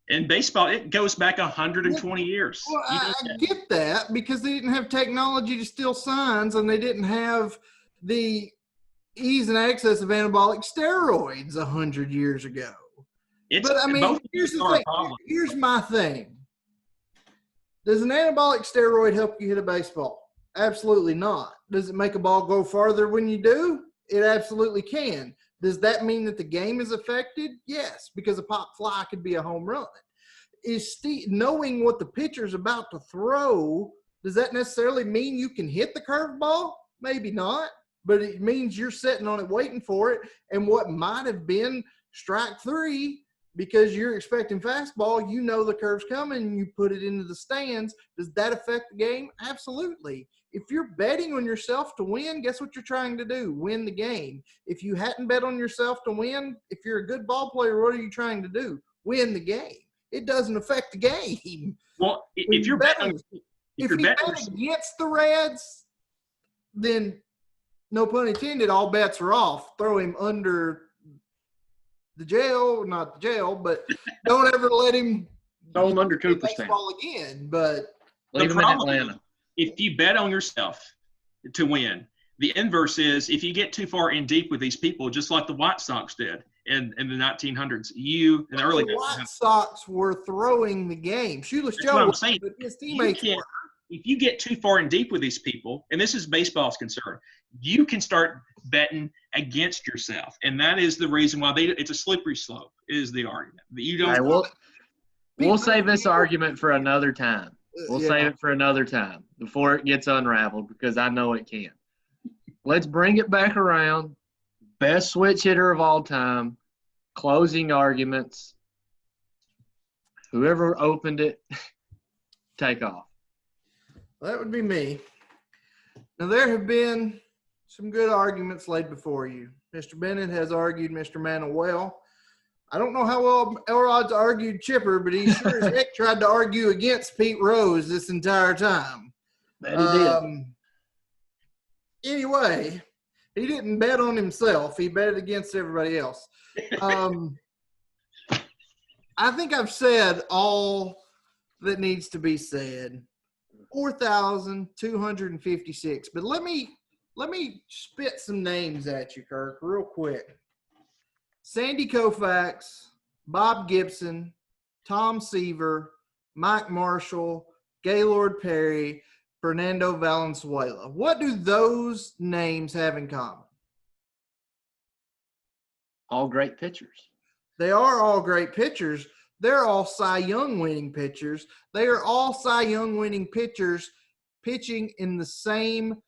In baseball, it goes back 120 years. Well, I get that because they didn't have technology to steal signs, and they didn't have the ease and access of anabolic steroids 100 years ago. But, I mean, here's the thing. Here's my thing. Does an anabolic steroid help you hit a baseball? Absolutely not. Does it make a ball go farther when you do? It absolutely can. Does that mean that the game is affected? Yes, because a pop fly could be a home run. Is knowing what the pitcher's about to throw Does that necessarily mean you can hit the curveball? Maybe not, but it means you're sitting on it waiting for it. And what might have been strike three because you're expecting fastball, you know the curve's coming and you put it into the stands. Does that affect the game? Absolutely. If you're betting on yourself to win, guess what you're trying to do? Win the game. If you hadn't bet on yourself to win, if you're a good ball player, what are you trying to do? Win the game. It doesn't affect the game. Well, if you're betting against the Reds, then no pun intended, all bets are off. Throw him under the jail, not the jail, but don't ever let him throw him under Cooperstown again. But leave him in Atlanta. If you bet on yourself to win, the inverse is if you get too far in deep with these people, just like the White Sox did in the 1900s, the White Sox were throwing the game. Shoeless That's Joe, what I'm saying. but his teammates were. If you get too far in deep with these people, and this is baseball's concern, you can start betting against yourself, and that is the reason why it's a slippery slope. Is the argument that you don't? Right, we'll save this argument for another time. We'll save it for another time before it gets unraveled because I know it can. Let's bring it back around. Best switch hitter of all time. Closing arguments. Whoever opened it, take off. That would be me. Now, there have been some good arguments laid before you. Mr. Bennett has argued Mr. Mantle well. I don't know how well Elrod's argued Chipper, but he sure as heck tried to argue against Pete Rose this entire time. That he did. Anyway, he didn't bet on himself. He bet against everybody else. I think I've said all that needs to be said. 4,256. But let me spit some names at you, Kirk, real quick. Sandy Koufax, Bob Gibson, Tom Seaver, Mike Marshall, Gaylord Perry, Fernando Valenzuela. What do those names have in common? All great pitchers. They are all great pitchers. They're all Cy Young winning pitchers. They are all Cy Young winning pitchers pitching in the same –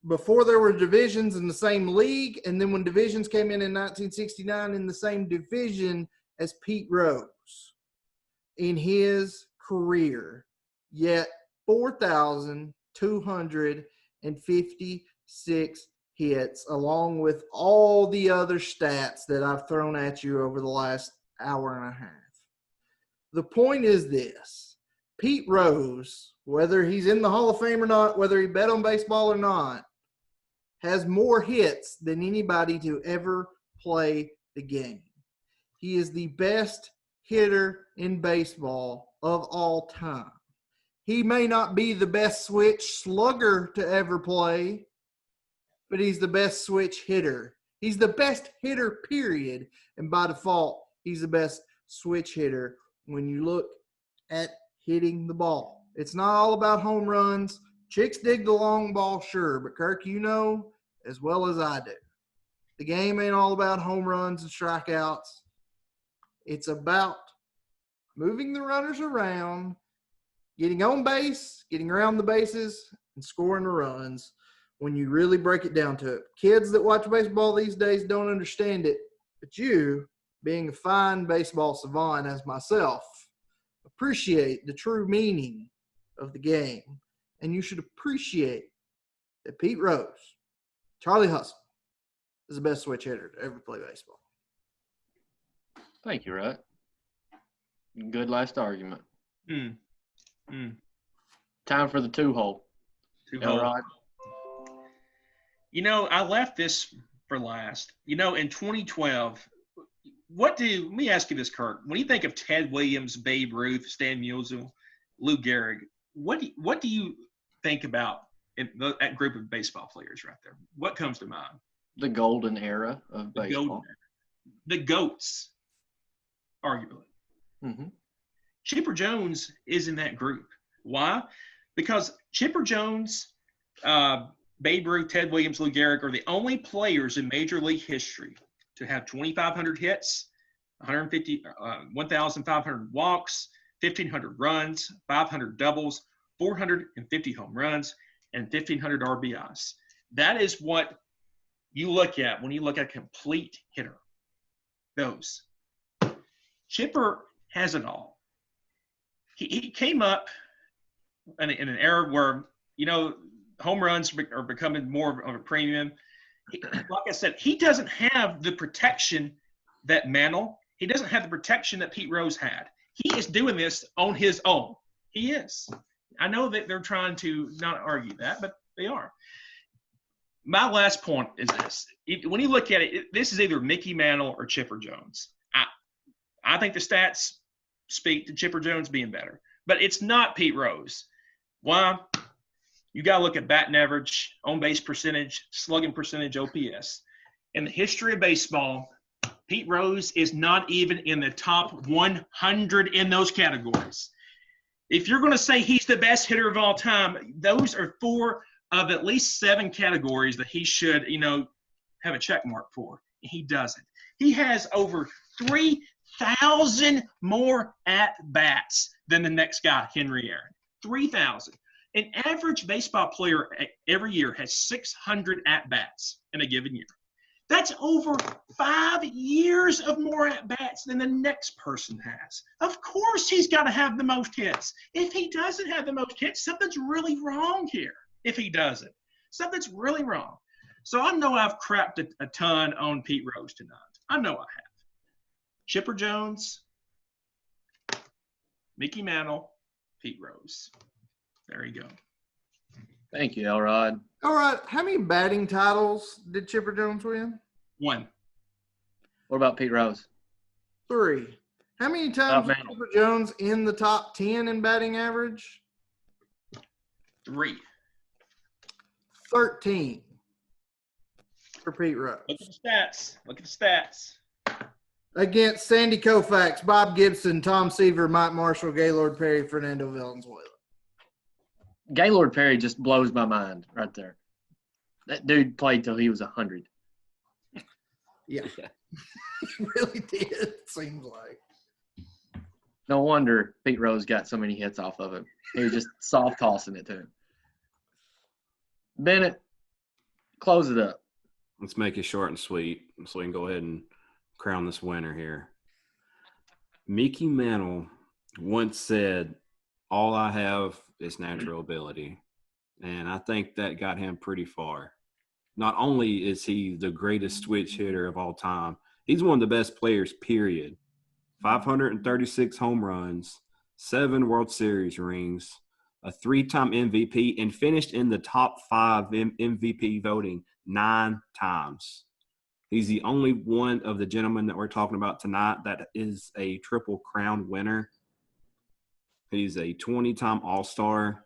before there were divisions in the same league, and then when divisions came in 1969 in the same division as Pete Rose in his career. Yet 4,256 hits, along with all the other stats that I've thrown at you over the last hour and a half. The point is this. Pete Rose, whether he's in the Hall of Fame or not, whether he bet on baseball or not, has more hits than anybody to ever play the game. He is the best hitter in baseball of all time. He may not be the best switch slugger to ever play, but he's the best switch hitter. He's the best hitter, period. And by default, he's the best switch hitter when you look at hitting the ball. It's not all about home runs. Chicks dig the long ball, sure, but Kirk, you know as well as I do, the game ain't all about home runs and strikeouts. It's about moving the runners around, getting on base, getting around the bases, and scoring the runs when you really break it down to it. Kids that watch baseball these days don't understand it, but you, being a fine baseball savant as myself, appreciate the true meaning of the game. And you should appreciate that Pete Rose, Charlie Hustle, is the best switch hitter to ever play baseball. Thank you, Rut. Good last argument. Time for the two-hole. Two-hole. You know, I left this for last. You know, in 2012, let me ask you this, Kirk. When you think of Ted Williams, Babe Ruth, Stan Musial, Lou Gehrig, what do you think about that group of baseball players right there? What comes to mind? The golden era of baseball. The GOATs, arguably. Mm-hmm. Chipper Jones is in that group. Why? Because Chipper Jones, Babe Ruth, Ted Williams, Lou Gehrig are the only players in Major League history to have 2,500 hits, 1,500 walks, 1,500 runs, 500 doubles, 450 home runs, and 1,500 RBIs. That is what you look at when you look at a complete hitter. Those. Chipper has it all. He came up in an era where, home runs are becoming more of a premium. Like I said, he doesn't have the protection that Mantle, he doesn't have the protection that Pete Rose had. He is doing this on his own. He is. I know that they're trying to not argue that, but they are. My last point is this. When you look at it, this is either Mickey Mantle or Chipper Jones. I think the stats speak to Chipper Jones being better, but it's not Pete Rose. Why? You got to look at batting average, on-base percentage, slugging percentage, OPS. In the history of baseball, Pete Rose is not even in the top 100 in those categories. If you're going to say he's the best hitter of all time, those are 4 of at least 7 categories that he should, have a check mark for. He doesn't. He has over 3,000 more at-bats than the next guy, Henry Aaron. 3,000. An average baseball player every year has 600 at-bats in a given year. That's over 5 years of more at-bats than the next person has. Of course he's got to have the most hits. If he doesn't have the most hits, something's really wrong here. If he doesn't, something's really wrong. So I know I've crapped a ton on Pete Rose tonight. I know I have. Chipper Jones, Mickey Mantle, Pete Rose. There you go. Thank you, Elrod. All right. How many batting titles did Chipper Jones win? 1. What about Pete Rose? 3. How many times was Chipper Jones in the top 10 in batting average? 3. 13 for Pete Rose. Look at the stats. Look at the stats. Against Sandy Koufax, Bob Gibson, Tom Seaver, Mike Marshall, Gaylord Perry, Fernando Valenzuela. Gaylord Perry just blows my mind right there. That dude played till he was 100. Yeah. He really did, it seems like. No wonder Pete Rose got so many hits off of him. He was just soft tossing it to him. Bennett, close it up. Let's make it short and sweet so we can go ahead and crown this winner here. Mickey Mantle once said, "All I have is natural ability." And I think that got him pretty far. Not only is he the greatest switch hitter of all time, he's one of the best players, period. 536 home runs, 7 World Series rings, a 3-time MVP, and finished in the top 5 MVP voting 9 times. He's the only one of the gentlemen that we're talking about tonight that is a Triple Crown winner. He's a 20-time All-Star,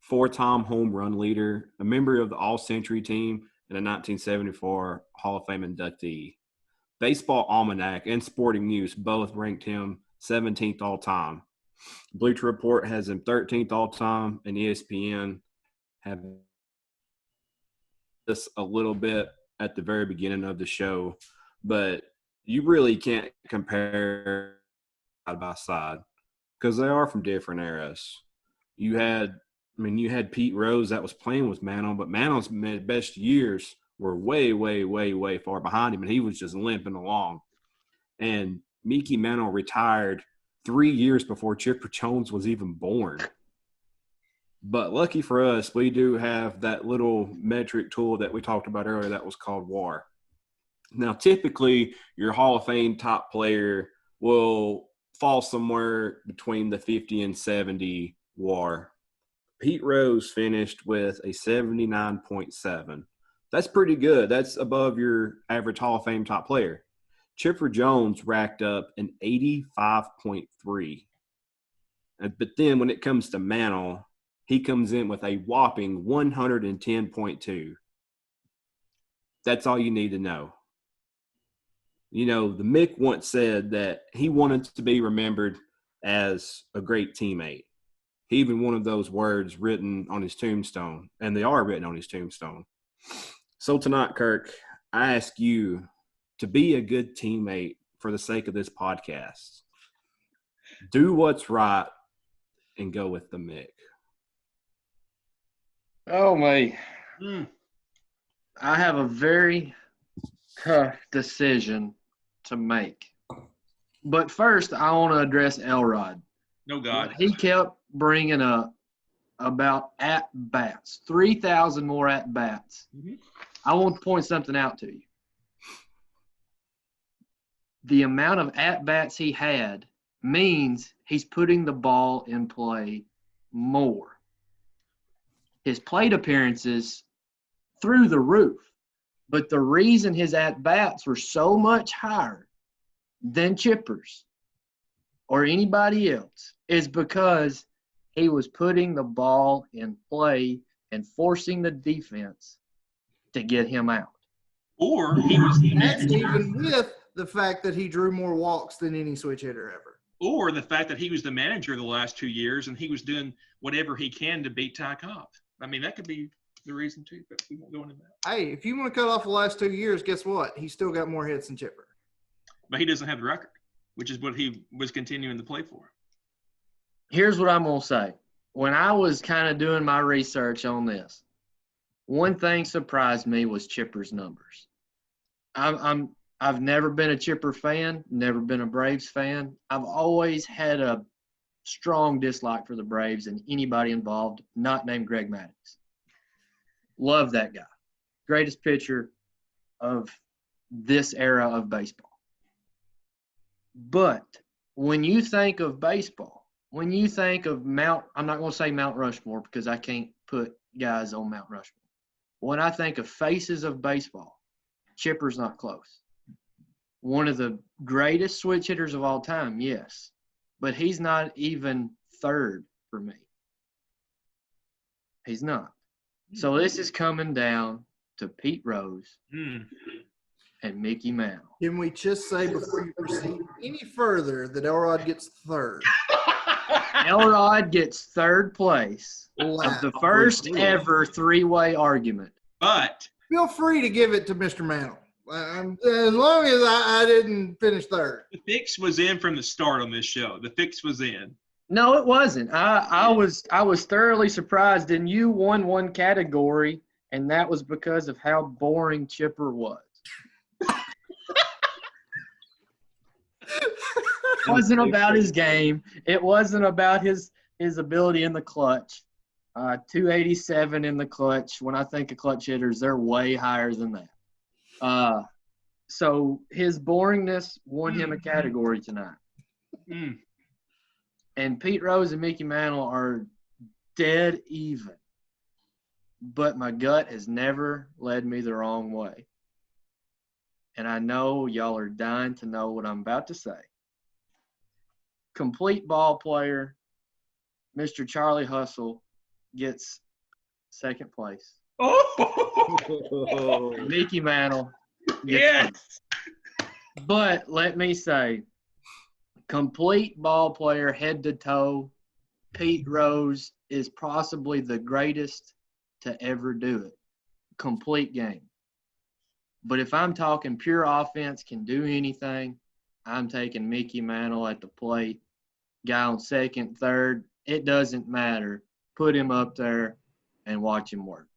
4-time home run leader, a member of the All-Century team, and a 1974 Hall of Fame inductee. Baseball Almanac and Sporting News both ranked him 17th all-time. Bleacher Report has him 13th all-time, and ESPN have this a little bit at the very beginning of the show, but you really can't compare side by side because they are from different eras. You had Pete Rose that was playing with Mantle, but Mantle's best years were way, way, way, way far behind him, and he was just limping along. And Mickey Mantle retired 3 years before Chipper Jones was even born. But lucky for us, we do have that little metric tool that we talked about earlier that was called WAR. Now, typically, your Hall of Fame top player will fall somewhere between the 50 and 70 WAR. Pete Rose finished with a 79.7. That's pretty good. That's above your average Hall of Fame top player. Chipper Jones racked up an 85.3. But then when it comes to Mantle, he comes in with a whopping 110.2. That's all you need to know. The Mick once said that he wanted to be remembered as a great teammate. He even wanted those words written on his tombstone, and they are written on his tombstone. So tonight, Kirk, I ask you to be a good teammate for the sake of this podcast. Do what's right and go with the Mick. Oh, my. Mm. I have a very tough decision to make. But first, I want to address Elrod. No God. He kept bringing up about at-bats, 3,000 more at-bats. Mhm. I want to point something out to you. The amount of at-bats he had means he's putting the ball in play more. His plate appearances through the roof. But the reason his at-bats were so much higher than Chipper's or anybody else is because he was putting the ball in play and forcing the defense to get him out. Or he was the That's manager. even with the fact that he drew more walks than any switch hitter ever. Or the fact that he was the manager the last 2 years and he was doing whatever he can to beat Ty Cobb. I mean, that could be the reason too, but we won't go into that. Hey, if you want to cut off the last 2 years, guess what? He's still got more hits than Chipper. But he doesn't have the record, which is what he was continuing to play for. Here's what I'm going to say. When I was kind of doing my research on this, one thing surprised me was Chipper's numbers. I've never been a Chipper fan, never been a Braves fan. I've always had a strong dislike for the Braves and anybody involved not named Greg Mathis. Love that guy. Greatest pitcher of this era of baseball. But when you think of baseball, when you think of I'm not going to say Mount Rushmore because I can't put guys on Mount Rushmore. When I think of faces of baseball, Chipper's not close. One of the greatest switch hitters of all time, yes. But he's not even third for me. He's not. So this is coming down to Pete Rose and Mickey Mantle. Can we just say before you proceed any further that Elrod gets third? Elrod gets third place of the first ever three-way argument. But Feel free to give it to Mr. Mantle. As long as I didn't finish third. the fix was in from the start on this show. The fix was in. No, it wasn't. I was thoroughly surprised, and you won one category, and that was because of how boring Chipper was. It wasn't about his game. It wasn't about his ability in the clutch. 287 in the clutch. When I think of clutch hitters, they're way higher than that. So his boringness won him a category tonight. And Pete Rose and Mickey Mantle are dead even. But my gut has never led me the wrong way. And I know y'all are dying to know what I'm about to say. Complete ball player, Mr. Charlie Hustle, gets second place. Oh, Mickey Mantle gets yes. first. But let me say, complete ball player head to toe, Pete Rose is possibly the greatest to ever do it. Complete game. But if I'm talking pure offense, can do anything, I'm taking Mickey Mantle at the plate. Guy on second, third, it doesn't matter. Put him up there and watch him work.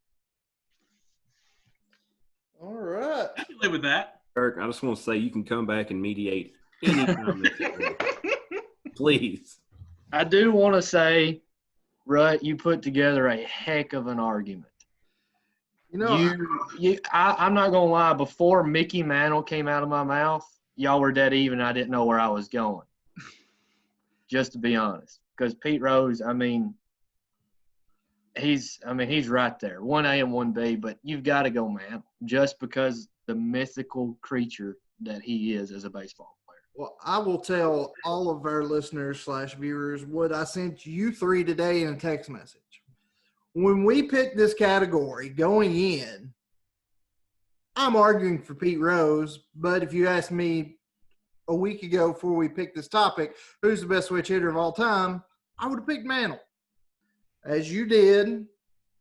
All right. I can live with that. Kirk, I just want to say you can come back and mediate anytime. Please. I do want to say, Rut, you put together a heck of an argument. You know, I'm not going to lie. Before Mickey Mantle came out of my mouth, y'all were dead even. I didn't know where I was going, just to be honest. Because Pete Rose, he's right there. 1A and 1B, but you've got to go Mantle just because the mythical creature that he is as a baseball player. well, I will tell all of our listeners / viewers what I sent you three today in a text message. When we picked this category going in, I'm arguing for Pete Rose, but if you asked me a week ago before we picked this topic, who's the best switch hitter of all time, I would have picked Mantle, as you did,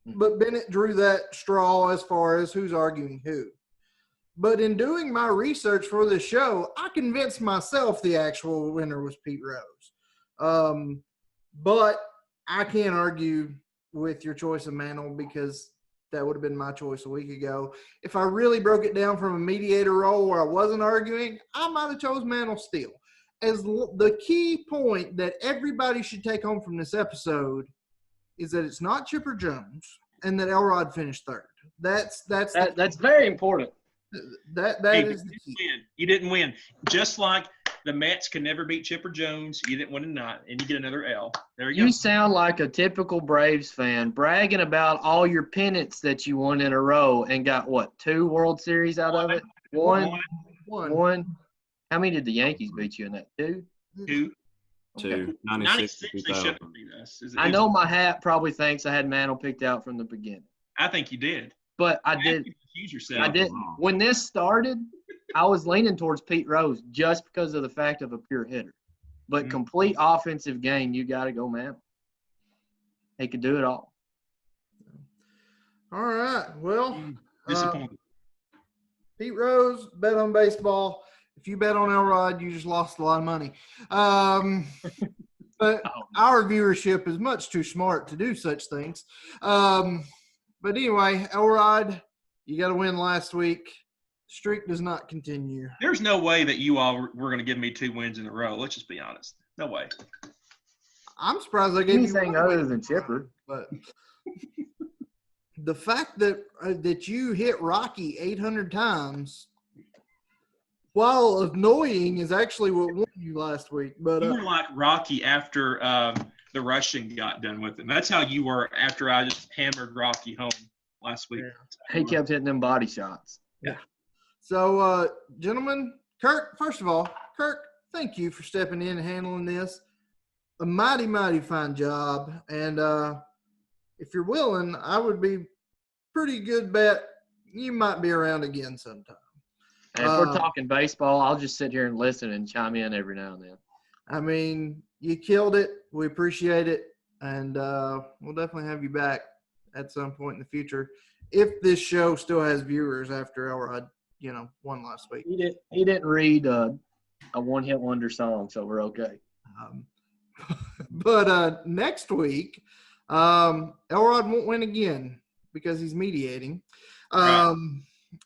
but Bennett drew that straw as far as who's arguing who. But in doing my research for this show, I convinced myself the actual winner was Pete Rose. But I can't argue with your choice of Mantle because that would have been my choice a week ago. If I really broke it down from a mediator role where I wasn't arguing, I might have chose Mantle still. As the key point that everybody should take home from this episode is that it's not Chipper Jones and that Elrod finished third. That's very important. That Hey, is the key. you didn't win. Just like the Mets can never beat Chipper Jones, you didn't win tonight, and you get another L. There you go. You sound like a typical Braves fan bragging about all your pennants that you won in a row and got, what, 2 World Series out of it? One. How many did the Yankees beat you in that? 2? 2. Two. 96 they 2000. should have beat us. I know my hat probably thinks I had Mantle picked out from the beginning. I think you did. But I You did. have to confuse yourself. I did. When this started, I was leaning towards Pete Rose just because of the fact of a pure hitter. But complete offensive game, you got to go Mantle. He could do it all. All right. Well, Disappointed. Pete Rose, bet on baseball. If you bet on Elrod, you just lost a lot of money. But our viewership is much too smart to do such things. But anyway, Elrod, you got to win last week. Streak does not continue. There's no way that you all were going to give me 2 wins in a row. Let's just be honest. No way. I'm surprised I gave Anything you other than Chipper. But the fact that you hit Rocky 800 times, while annoying, is actually what won you last week. But You were like Rocky after the Russian got done with him. That's how you were after I just hammered Rocky home last week. He kept hitting them body shots. Yeah. So, gentlemen, Kirk, first of all, thank you for stepping in and handling this. A mighty, mighty fine job. And if you're willing, I would be pretty good bet you might be around again sometime. And if we're talking baseball, I'll just sit here and listen and chime in every now and then. I mean, you killed it. We appreciate it. And we'll definitely have you back at some point in the future if this show still has viewers after Elrod, won last week. He didn't read a one-hit wonder song, so we're okay. But next week, Elrod won't win again because he's mediating. Right.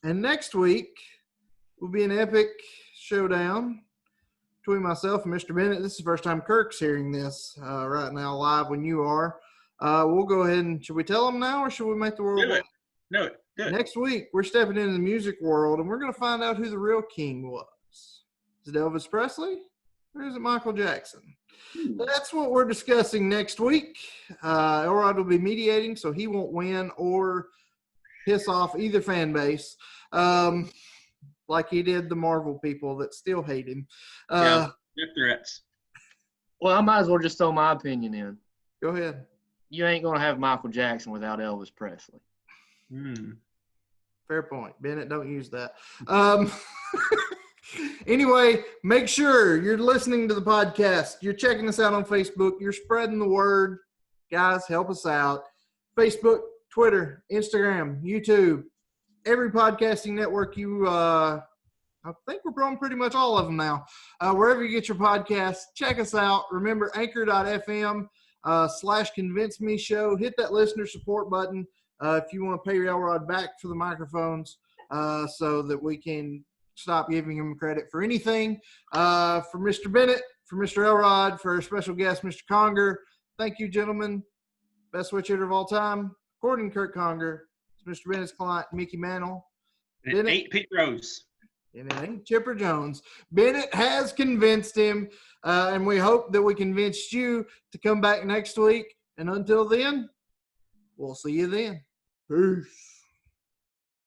And next week will be an epic showdown between myself and Mr. Bennett. This is the first time Kirk's hearing this right now live when you are. We'll go ahead and – should we tell him now or should we make the world wait? Do it. Next week, we're stepping into the music world, and we're going to find out who the real king was. Is it Elvis Presley or is it Michael Jackson? That's what we're discussing next week. Elrod will be mediating, so he won't win or piss off either fan base like he did the Marvel people that still hate him. Death threats. Well, I might as well just throw my opinion in. Go ahead. You ain't going to have Michael Jackson without Elvis Presley. Fair point. Bennett, don't use that. Anyway, make sure you're listening to the podcast. You're checking us out on Facebook. You're spreading the word. Guys, help us out. Facebook, Twitter, Instagram, YouTube, every podcasting network I think we're growing pretty much all of them now. Wherever you get your podcasts, check us out. Remember, anchor.fm /convince me show. Hit that listener support button if you want to pay your Elrod back for the microphones so that we can stop giving him credit for anything. For Mr. Bennett, for Mr. Elrod, for our special guest, Mr. Conger, thank you, gentlemen. Best switch hitter of all time, according to Kirk Conger. It's Mr. Bennett's client, Mickey Mantle. And it ain't Pete Rose. And it ain't Chipper Jones. Bennett has convinced him, and we hope that we convinced you to come back next week. And until then, we'll see you then. Peace.